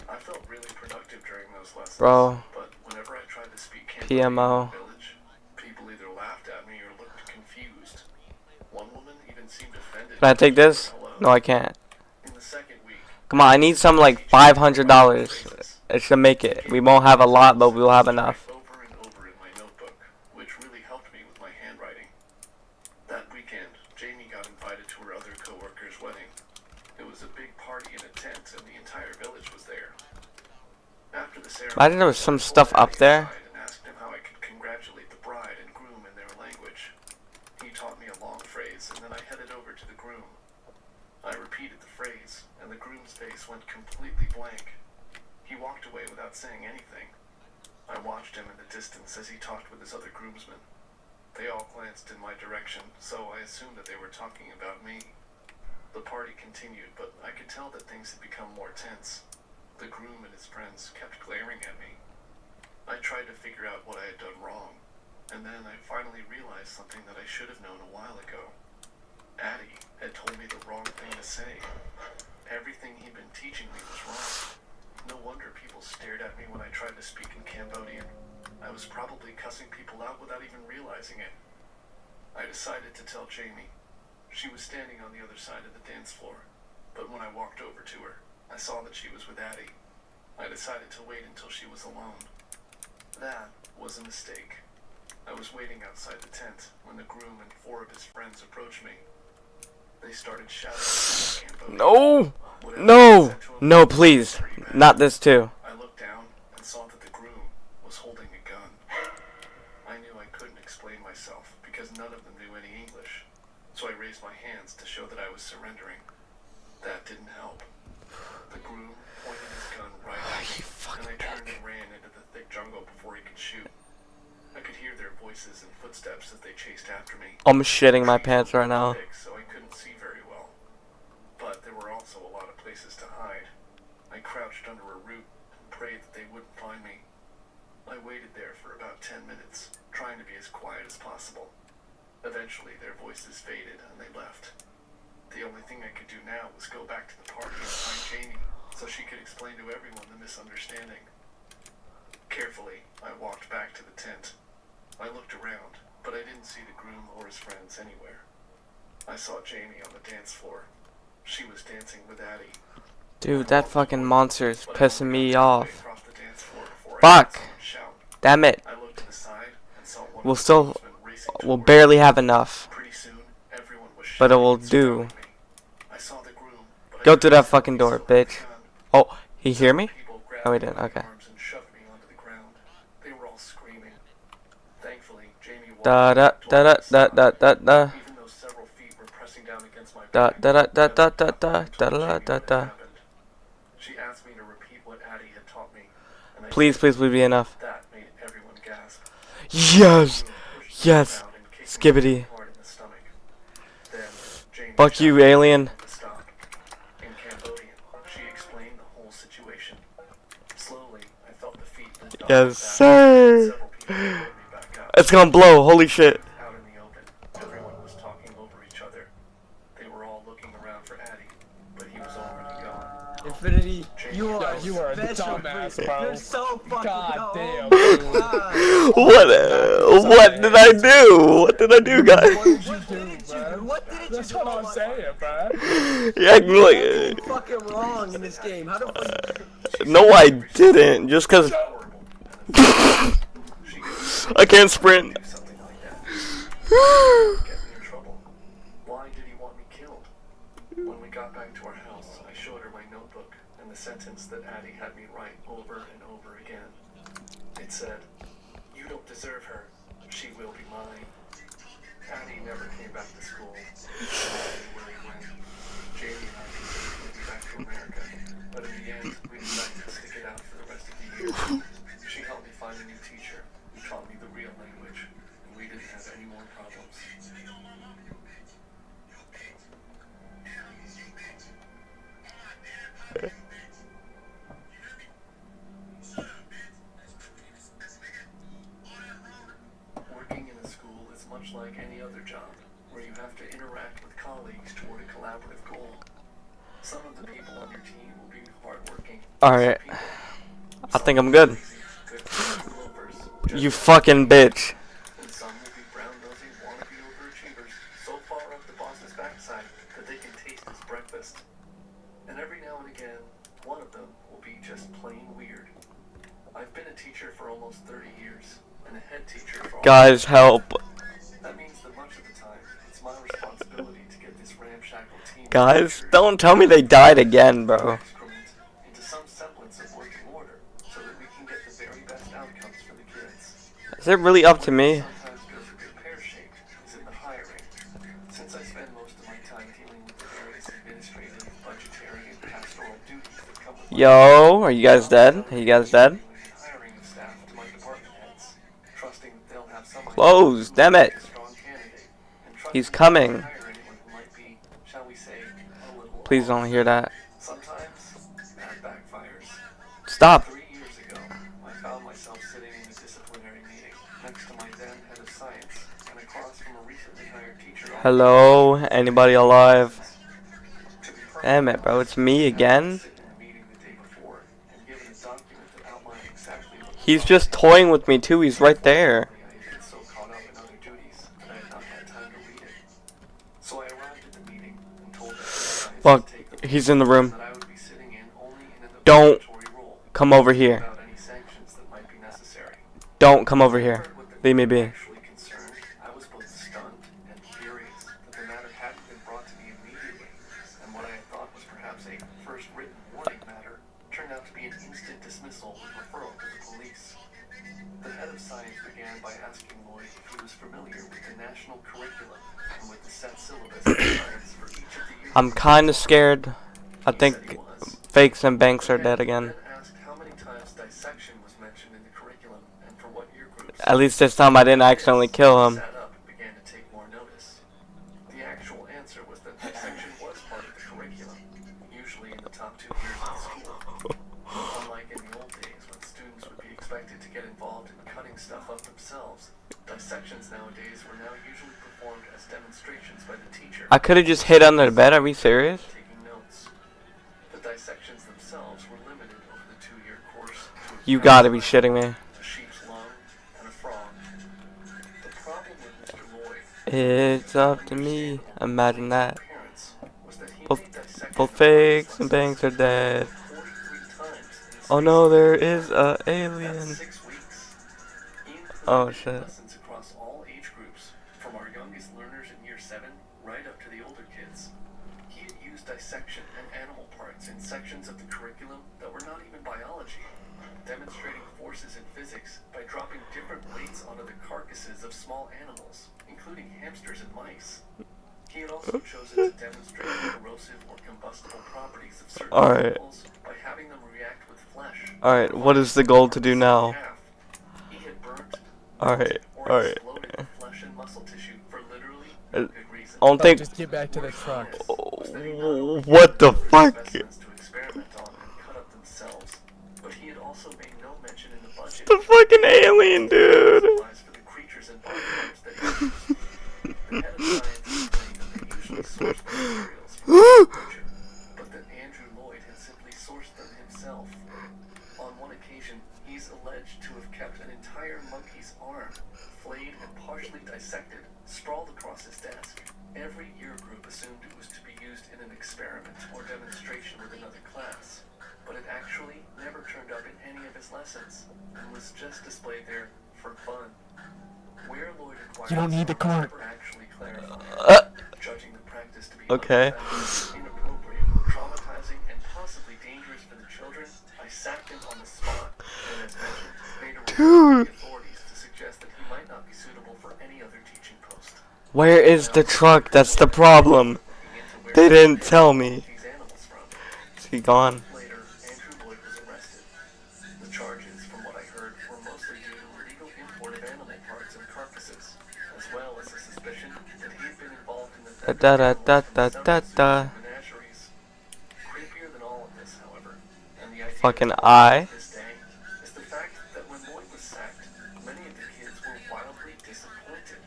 [SPEAKER 7] I felt really productive during those lessons.
[SPEAKER 1] Bro.
[SPEAKER 7] But whenever I tried to speak
[SPEAKER 1] PMO.
[SPEAKER 7] in the village, people either laughed at me or looked confused. One woman even seemed offended.
[SPEAKER 1] Can I take this?
[SPEAKER 7] Hello.
[SPEAKER 1] No, I can't.
[SPEAKER 7] In the second week,
[SPEAKER 1] Come on, I need some like $500. It should make it. We won't have a lot, but we'll have enough.
[SPEAKER 7] over and over in my notebook, which really helped me with my handwriting. That weekend, Jamie got invited to her other coworker's wedding. It was a big party in a tent, and the entire village was there. After the ceremony,
[SPEAKER 1] Imagine there was some stuff up there.
[SPEAKER 7] and asked him how I could congratulate the bride and groom in their language. He taught me a long phrase, and then I headed over to the groom. I repeated the phrase, and the groom's face went completely blank. He walked away without saying anything. I watched him in the distance as he talked with his other groomsmen. They all glanced in my direction, so I assumed that they were talking about me. The party continued, but I could tell that things had become more tense. The groom and his friends kept glaring at me. I tried to figure out what I had done wrong, and then I finally realized something that I should have known a while ago. Addie had told me the wrong thing to say. Everything he'd been teaching me was wrong. No wonder people stared at me when I tried to speak in Cambodian. I was probably cussing people out without even realizing it. I decided to tell Jamie. She was standing on the other side of the dance floor, but when I walked over to her, I saw that she was with Addie. I decided to wait until she was alone. That was a mistake. I was waiting outside the tent when the groom and 4 of his friends approached me. They started shouting at Cambodia.
[SPEAKER 1] No!
[SPEAKER 7] Whatever I
[SPEAKER 1] No!
[SPEAKER 7] said to him
[SPEAKER 1] No,
[SPEAKER 7] was
[SPEAKER 1] please.
[SPEAKER 7] very bad.
[SPEAKER 1] Not this too.
[SPEAKER 7] I looked down and saw that but the groom was holding a gun. I knew I couldn't explain myself because none of them knew any English, so I raised my hands to show that I was surrendering. That didn't help. The groom pointed his gun right at me, and I turned and ran into the thick jungle before he could shoot. I could hear their voices and footsteps as they chased after me.
[SPEAKER 1] I'm shitting my pants right now.
[SPEAKER 7] So I couldn't see very well. But there were also a lot of places to hide. I crouched under a root and prayed that they wouldn't find me. I waited there for about 10 minutes, trying to be as quiet as possible. Eventually, their voices faded and they left. The only thing I could do now was go back to the party and find Jamie, so she could explain to everyone the misunderstanding. Carefully, I walked back to the tent. I looked around, but I didn't see the groom or his friends anywhere. I saw Jamie on the dance floor. She was dancing with Addie.
[SPEAKER 1] Dude, that fucking monster is pissing me off. Fuck! Damn it. We'll barely have enough. But it will do. Go through that fucking door, bitch. Oh, he hear me? Oh, he didn't. Okay. Da da da da da da da da. Da da da da da da da da da da.
[SPEAKER 7] She asked me to repeat what Addie had taught me.
[SPEAKER 1] Please, please, please be enough.
[SPEAKER 7] That made everyone gasp.
[SPEAKER 1] Yes! Yes! Skibbity. Fuck you, alien.
[SPEAKER 7] In Cambodian, she explained the whole situation. Slowly, I felt the feet.
[SPEAKER 1] Yes, sir! It's gonna blow, holy shit.
[SPEAKER 7] Out in the open, everyone was talking over each other. They were all looking around for Addie, but he was already gone.
[SPEAKER 2] Infinity,
[SPEAKER 7] You
[SPEAKER 2] are a dumbass, bro.
[SPEAKER 3] You're so fucking
[SPEAKER 2] God damn,
[SPEAKER 3] dumb.
[SPEAKER 2] dude.
[SPEAKER 1] What did I do? What did I do, guys?
[SPEAKER 2] What did you do, bro?
[SPEAKER 3] What did you
[SPEAKER 2] That's
[SPEAKER 3] do?
[SPEAKER 2] what I'm saying, bro.
[SPEAKER 1] You're acting like...
[SPEAKER 3] Fucking wrong in this game. How the fuck?
[SPEAKER 1] No, I didn't. Just cause... I can't sprint.
[SPEAKER 7] Something like that. Get me in trouble. Why did he want me killed? When we got back to our house, I showed her my notebook and the sentence that Addie had me write over and over again. It said, "You don't deserve her. She will be mine." Addie never came back to school. I don't know where he went. Jamie and I considered moving back to America, but in the end, we decided to stick it out for the rest of the year. She helped me find a new teacher who taught me the real language, and we didn't have any more problems. Working in a school is much like any other job, where you have to interact with colleagues toward a collaborative goal. Some of the people on your team will be hardworking.
[SPEAKER 1] Alright. I think I'm good. You fucking bitch.
[SPEAKER 7] And some will be brown-nosing wannabe overachievers so far up the boss's backside that they can taste his breakfast. And every now and again, one of them will be just plain weird. I've been a teacher for almost 30 years, and a head teacher for
[SPEAKER 1] Guys, help.
[SPEAKER 7] That means that much of the time, it's my responsibility to get this ramshackle team
[SPEAKER 1] Guys, don't tell me they died again, bro.
[SPEAKER 7] into some semblance of working order, so that we can get the very best outcomes for the kids.
[SPEAKER 1] Is it really up to me?
[SPEAKER 7] Sometimes goes a bit pear-shaped is in the hiring. Since I spend most of my time dealing with the various administrative, budgetary, and pastoral duties that come with
[SPEAKER 1] Yo, are you guys dead? Are you guys dead?
[SPEAKER 7] hiring of staff to my department heads, trusting that they'll have someone
[SPEAKER 1] Close, damn it.
[SPEAKER 7] strong candidate, and trusting
[SPEAKER 1] He's
[SPEAKER 7] that
[SPEAKER 1] coming.
[SPEAKER 7] they'll hire anyone who might be, shall we say, a little
[SPEAKER 1] Please
[SPEAKER 7] off.
[SPEAKER 1] don't hear that.
[SPEAKER 7] Sometimes that backfires.
[SPEAKER 1] Stop.
[SPEAKER 7] 3 years ago, I found myself sitting in a disciplinary meeting next to my then head of science and across from a recently hired teacher.
[SPEAKER 1] Hello? Anybody alive?
[SPEAKER 7] To be perfect,
[SPEAKER 1] Damn it, bro. It's me again?
[SPEAKER 7] sit in a meeting the day before and given a document that outlined exactly what
[SPEAKER 1] He's just toying with me too. He's right there.
[SPEAKER 7] I had been so caught up in other duties that I had not had time to read it. So I arrived at the meeting and told the
[SPEAKER 1] Fuck.
[SPEAKER 7] guys to take the
[SPEAKER 1] He's in the room.
[SPEAKER 7] that I would be sitting in only in an
[SPEAKER 1] Don't
[SPEAKER 7] obligatory role
[SPEAKER 1] come over here.
[SPEAKER 7] without any sanctions that might be necessary.
[SPEAKER 1] Don't come over here. Leave me be.
[SPEAKER 7] Actually concerned, I was both stunned and furious that the matter hadn't been brought to me immediately, and what I had thought was perhaps a first written warning matter turned out to be an instant dismissal with referral to the police. began by asking Lloyd if he was familiar with the national curriculum and with the set syllabus of science for each of the year.
[SPEAKER 1] I'm kind of scared. I think Fakes and Banks are dead again.
[SPEAKER 7] Then asked how many times dissection was mentioned in the curriculum and for what year groups.
[SPEAKER 1] At least this time I didn't accidentally kill him.
[SPEAKER 7] Sat up and began to take more notice. The actual answer was that dissection was part of the curriculum, usually in the top 2 years of school. Unlike in the old days when students would be expected to get involved in cutting stuff up themselves, dissections nowadays were now usually performed as demonstrations by the teacher.
[SPEAKER 1] I could have just hid under the bed. Are we serious?
[SPEAKER 7] Taking notes. The dissections themselves were limited over the 2-year course to
[SPEAKER 1] You gotta be shitting me.
[SPEAKER 7] a sheep's lung and a frog. The problem with Mr. Lloyd
[SPEAKER 1] It's up to me. Imagine that.
[SPEAKER 7] parents was that he
[SPEAKER 1] Both,
[SPEAKER 7] made dissection
[SPEAKER 1] both Fakes and Banks are dead.
[SPEAKER 7] 43 times in
[SPEAKER 1] Oh no, there is a alien.
[SPEAKER 7] That's 6 weeks. He included
[SPEAKER 1] Oh shit.
[SPEAKER 7] lessons across all age groups, from our youngest learners in year 7 right up to the older kids. He had used dissection and animal parts in sections of the curriculum that were not even biology, demonstrating forces in physics by dropping different weights onto the carcasses of small animals, including hamsters and mice. He had also chosen to demonstrate the corrosive or combustible properties of certain
[SPEAKER 1] Alright.
[SPEAKER 7] animals by having them react with flesh.
[SPEAKER 1] Alright, what is the goal to do now?
[SPEAKER 7] He had burnt
[SPEAKER 1] Alright,
[SPEAKER 7] or
[SPEAKER 1] alright.
[SPEAKER 7] exploded with flesh and muscle tissue for literally no good reason.
[SPEAKER 1] I don't think.
[SPEAKER 2] Just get back to the truck.
[SPEAKER 1] What the fuck?
[SPEAKER 7] Specimens to experiment on and cut up themselves, but he had also made no mention in the budget
[SPEAKER 1] The fucking alien, dude.
[SPEAKER 7] supplies for the creatures and body parts that he used. The head of science explained that they usually sourced their materials from nature, but that Andrew Lloyd had simply sourced them himself. On one occasion, he's alleged to have kept an entire monkey's arm, flayed and partially dissected, sprawled across his desk. Every year group assumed it was to be used in an experiment or demonstration with another class, but it actually never turned up in any of his lessons and was just displayed there for fun. Where Lloyd acquired
[SPEAKER 2] You don't need the
[SPEAKER 7] it was
[SPEAKER 2] cart.
[SPEAKER 7] never actually clarified.
[SPEAKER 1] Uh,
[SPEAKER 7] Judging the practice to be
[SPEAKER 1] Okay.
[SPEAKER 7] inappropriate, traumatizing, and possibly dangerous for the children, I sacked him on the spot and, as mentioned, made a report to the authorities to suggest that he might not be suitable for any other teaching post.
[SPEAKER 1] Where is the truck? That's the problem. They didn't tell me.
[SPEAKER 7] These animals from.
[SPEAKER 1] Is he gone?
[SPEAKER 7] Later, Andrew Lloyd was arrested. The charges, from what I heard, were mostly due to illegal import of animal parts and carcasses, as well as a suspicion that he had been involved in the theft
[SPEAKER 1] Da
[SPEAKER 7] of
[SPEAKER 1] da da
[SPEAKER 7] animals
[SPEAKER 1] da
[SPEAKER 7] in
[SPEAKER 1] da
[SPEAKER 7] several
[SPEAKER 1] da.
[SPEAKER 7] zoos and menageries. Creepier than all of this, however, and the idea
[SPEAKER 1] Fucking
[SPEAKER 7] that
[SPEAKER 1] eye.
[SPEAKER 7] to this day, is the fact that when Lloyd was sacked, many of the kids were wildly disappointed.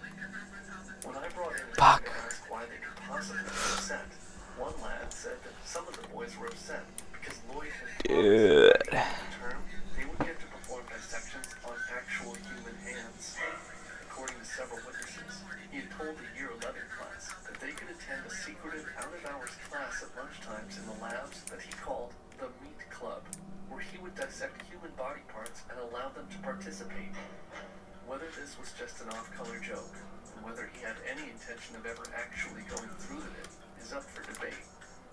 [SPEAKER 7] When I brought in
[SPEAKER 1] Fuck.
[SPEAKER 7] to ask why they could possibly be upset, one lad said that some of the boys were upset because Lloyd had
[SPEAKER 1] Dude.
[SPEAKER 7] promised that in turn they would get to perform dissections on actual human hands. According to several witnesses, he had told the year 11 class that they could attend a secretive out-of-hours class at lunchtimes in the labs that he called the Meat Club, where he would dissect human body parts and allow them to participate. Whether this was just an off-color joke, and whether he had any intention of ever actually going through with it, is up for debate,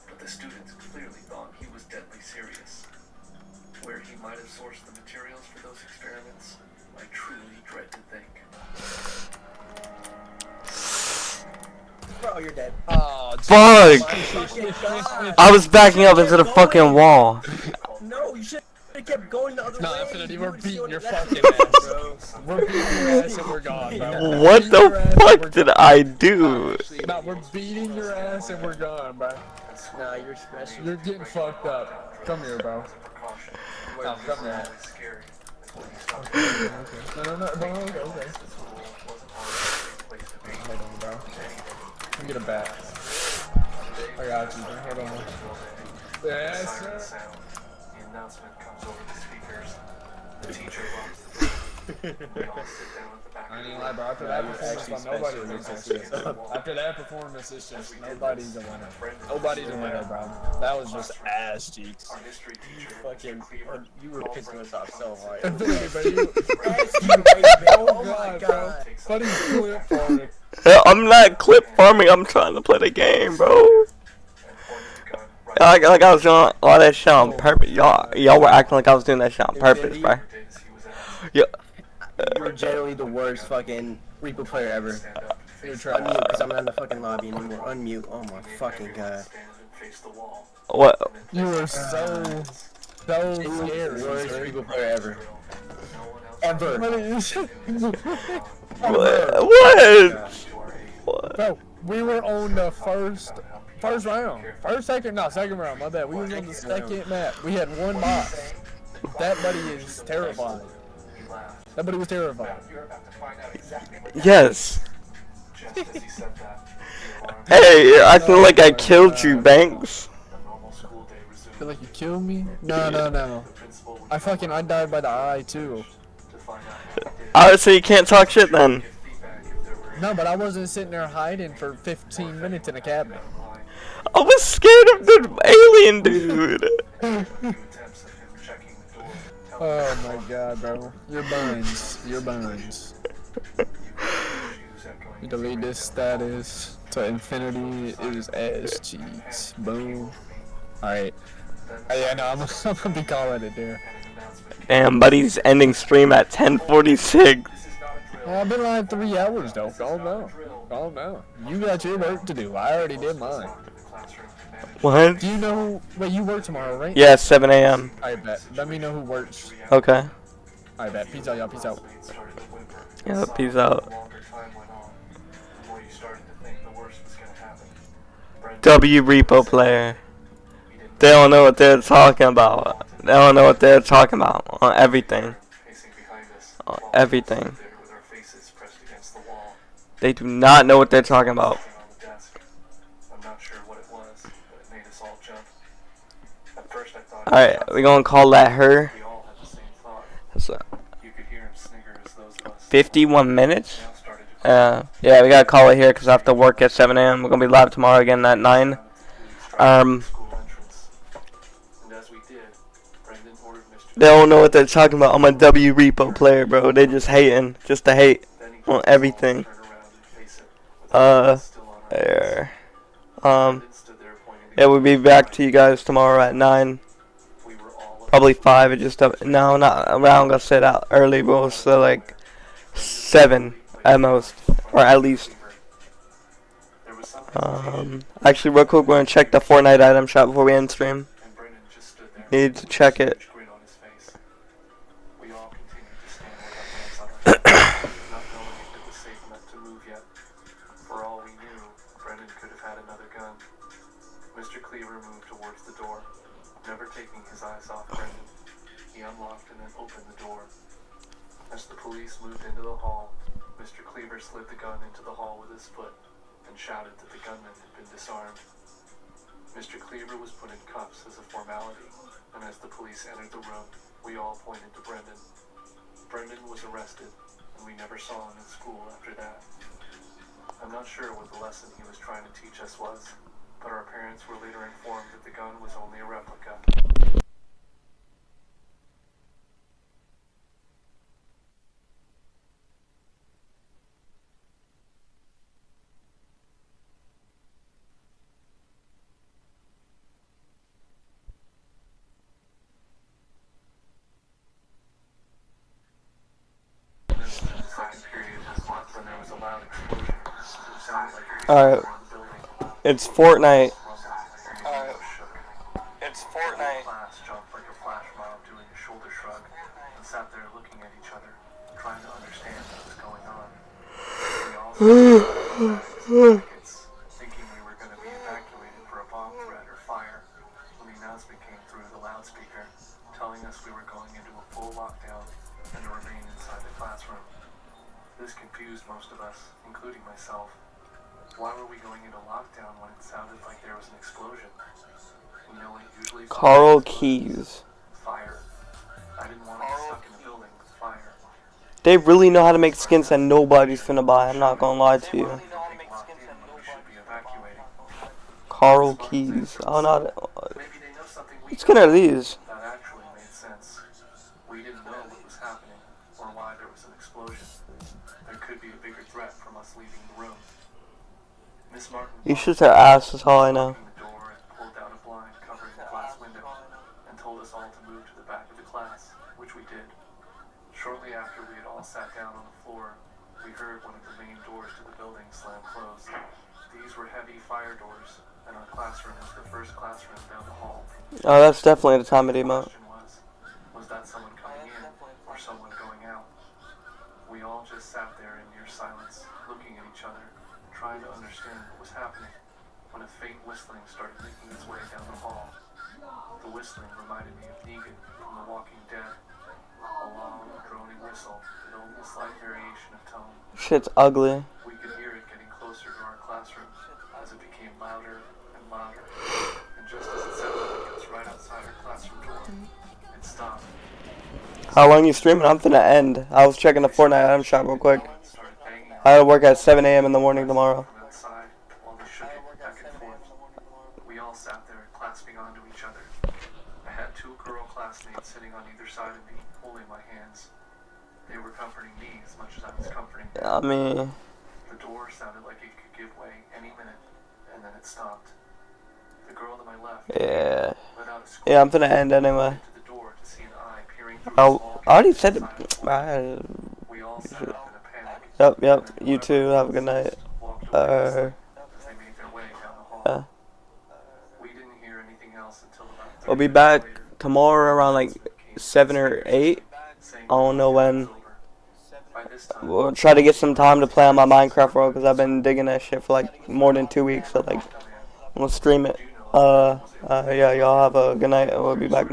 [SPEAKER 7] but the students clearly thought he was deadly serious. Where he might have sourced the materials for those experiments, I truly dread to think.
[SPEAKER 3] Bro, you're dead.
[SPEAKER 2] Oh,
[SPEAKER 1] Fuck! I was backing up into the fucking wall.
[SPEAKER 3] No, you should have kept going the other
[SPEAKER 2] No,
[SPEAKER 3] way.
[SPEAKER 2] Infinity,
[SPEAKER 3] You
[SPEAKER 2] we're
[SPEAKER 3] would've seen
[SPEAKER 2] beating your
[SPEAKER 3] what
[SPEAKER 2] fucking
[SPEAKER 3] happened.
[SPEAKER 2] ass, bro. We're beating your ass and we're gone, bro.
[SPEAKER 1] What the fuck did I do?
[SPEAKER 2] No, we're beating your ass and we're gone, bro.
[SPEAKER 3] Nah, you're special.
[SPEAKER 2] You're getting fucked up. Come here, bro. No, come here. No, bro, okay. Hold on, bro. Let me get a bat. I got you, bro. Hold on. Yes, sir.
[SPEAKER 7] The announcement comes over the speakers. The teacher runs the room. We all sit down at the back
[SPEAKER 2] I
[SPEAKER 7] of
[SPEAKER 2] ain't
[SPEAKER 7] the
[SPEAKER 2] lie,
[SPEAKER 7] room.
[SPEAKER 2] bro. After that performance, nobody wins. After that performance, it's just nobody's a winner. Nobody's a winner, bro. That was just ass cheeks.
[SPEAKER 7] Our history teacher,
[SPEAKER 3] Fucking, you were pissing us off so hard.
[SPEAKER 2] Oh god, bro. Buddy's clip for it.
[SPEAKER 1] Hell, I'm not clip farming. I'm trying to play the game, bro. Like I was doing all that shit on purpose. Y'all were acting like I was doing that shit on purpose, bro. Yeah.
[SPEAKER 3] You were generally the worst fucking Reaper player ever.
[SPEAKER 2] You're
[SPEAKER 3] Unmute,
[SPEAKER 2] trash.
[SPEAKER 3] because I'm not in the fucking lobby anymore. Unmute. Oh my fucking god.
[SPEAKER 1] What?
[SPEAKER 2] You were so scary.
[SPEAKER 3] Worst
[SPEAKER 2] sir.
[SPEAKER 3] Reaper player ever. Ever.
[SPEAKER 1] What? What?
[SPEAKER 2] Bro, we were on the first round. Second round, my bad. We was on the second map. We had one box. That buddy is terrified. That buddy was terrified.
[SPEAKER 1] Yes. Hey, you're acting like I killed you, Banks.
[SPEAKER 2] Feel like you killed me? No. I died by the eye too.
[SPEAKER 1] Alright, so you can't talk shit then.
[SPEAKER 2] No, but I wasn't sitting there hiding for 15 minutes in a cabinet.
[SPEAKER 1] I was scared of the alien dude.
[SPEAKER 2] Oh my god, bro. You're buns. You delete this status to infinity. It was ass cheeks. Boom. Alright. Yeah, no, I'm gonna be calling it there.
[SPEAKER 1] Damn, buddy's ending stream at 10:46.
[SPEAKER 2] Well, I've been lying 3 hours though. Calm down. You got your work to do. I already did mine.
[SPEAKER 1] What?
[SPEAKER 2] Do you know? Wait, you work tomorrow, right?
[SPEAKER 1] Yeah, 7 a.m.
[SPEAKER 2] I bet. Let me know who works.
[SPEAKER 1] Okay.
[SPEAKER 2] I bet. Peace out, y'all. Peace out.
[SPEAKER 1] Yeah, peace out. R.E.P.O player. They don't know what they're talking about. They don't know what they're talking about on everything. On everything. They do not know what they're talking about. Alright, we gonna call that her. That's 51 minutes? Yeah, we gotta call it here because I have to work at 7 a.m. We're gonna be live tomorrow again at 9. They don't know what they're talking about. I'm a R.E.P.O player, bro. They just hating. Just to hate on everything. There. Yeah, we'll be back to you guys tomorrow at 9. Probably 5. It just no, not around. Gonna sit out early, bro. So like 7 at most, or at least. Actually, real quick, we're gonna check the Fortnite item shop before we end stream. Need to check it.
[SPEAKER 7] Mr. Cleaver moved towards the door, never taking his eyes off Brendan. He unlocked and then opened the door. As the police moved into the hall, Mr. Cleaver slid the gun into the hall with his foot and shouted that the gunman had been disarmed. Mr. Cleaver was put in cuffs as a formality, and as the police entered the room, we all pointed to Brendan. Brendan was arrested, and we never saw him in school after that. I'm not sure what the lesson he was trying to teach us was, but our parents were later informed that the gun was only a replica. The second period was when there was a loud explosion. It sounded like it was
[SPEAKER 1] Alright.
[SPEAKER 7] around the building.
[SPEAKER 1] It's Fortnite.
[SPEAKER 7] It's Fortnite. Class jumped like a flash mob doing a shoulder shrug and sat there looking at each other, trying to understand what was going on. We all sat thinking we were going to be evacuated for a bomb threat or fire when the announcement came through the loudspeaker, telling us we were going into a full lockdown and to remain inside the classroom. This confused most of us, including myself. Why were we going into lockdown when it sounded like there was an explosion? You know, it usually
[SPEAKER 1] Carl Keys.
[SPEAKER 7] fire. I didn't want to be stuck in a building with fire.
[SPEAKER 1] They really know how to make skins that nobody's finna buy. I'm not gonna lie to you.
[SPEAKER 7] We should be evacuating.
[SPEAKER 1] Carl Keys. Oh no.
[SPEAKER 7] Maybe they know something we
[SPEAKER 1] What skin are these?
[SPEAKER 7] That actually made sense. We didn't know what was happening or why there was an explosion. There could be a bigger threat from us leaving the room. Miss Martin
[SPEAKER 1] You should their ass, that's all I know.
[SPEAKER 7] opened the door and pulled down a blind covering the glass window and told us all to move to the back of the class, which we did. Shortly after we had all sat down on the floor, we heard one of the main doors to the building slam closed. These were heavy fire doors, and our classroom was the first classroom down the hall.
[SPEAKER 1] Oh, that's definitely the time of the
[SPEAKER 7] The
[SPEAKER 1] emote.
[SPEAKER 7] question was that someone coming in or someone going out? We all just sat there in near silence, looking at each other, trying to understand what was happening, when a faint whistling started making its way down the hall. The whistling reminded me of Negan from The Walking Dead. A long, droning whistle with only a slight variation of tone.
[SPEAKER 1] Shit's ugly.
[SPEAKER 7] We could hear it getting closer to our classroom as it became louder and louder. And just as it sounded like it was right outside our classroom door, it stopped.
[SPEAKER 1] How long you streaming? I'm finna end. I was checking the Fortnite item shop real quick.
[SPEAKER 7] Started banging
[SPEAKER 1] I gotta work at 7 a.m. in the morning tomorrow.
[SPEAKER 7] from outside while we shook it back and forth. We all sat there clasping onto each other. I had two girl classmates sitting on either side of me, holding my hands. They were comforting me as much as I was comforting them.
[SPEAKER 1] I mean,
[SPEAKER 7] The door sounded like it could give way any minute, and then it stopped. The girl to my left
[SPEAKER 1] yeah.
[SPEAKER 7] let out a scream
[SPEAKER 1] Yeah, I'm finna end anyway.
[SPEAKER 7] to the door to see an eye peering through
[SPEAKER 1] Oh,
[SPEAKER 7] a small
[SPEAKER 1] I already
[SPEAKER 7] gate
[SPEAKER 1] said
[SPEAKER 7] inside
[SPEAKER 1] it.
[SPEAKER 7] the wall.
[SPEAKER 1] I-
[SPEAKER 7] We all sat up in a panic.
[SPEAKER 1] Yep. You too. Have a good night.
[SPEAKER 7] Walked away
[SPEAKER 1] Uh,
[SPEAKER 7] as they made their way down the hall.
[SPEAKER 1] uh,
[SPEAKER 7] We didn't hear anything else until about 30
[SPEAKER 1] we'll be
[SPEAKER 7] minutes
[SPEAKER 1] back
[SPEAKER 7] later.
[SPEAKER 1] tomorrow around like 7 or 8.
[SPEAKER 7] Saying
[SPEAKER 1] I don't know when.
[SPEAKER 7] it was over. By this time,
[SPEAKER 1] We'll try to get some time to play on my Minecraft world because I've been digging that shit for like more than 2 weeks. So like, I'm gonna stream it. Yeah, y'all have a good night. We'll be back.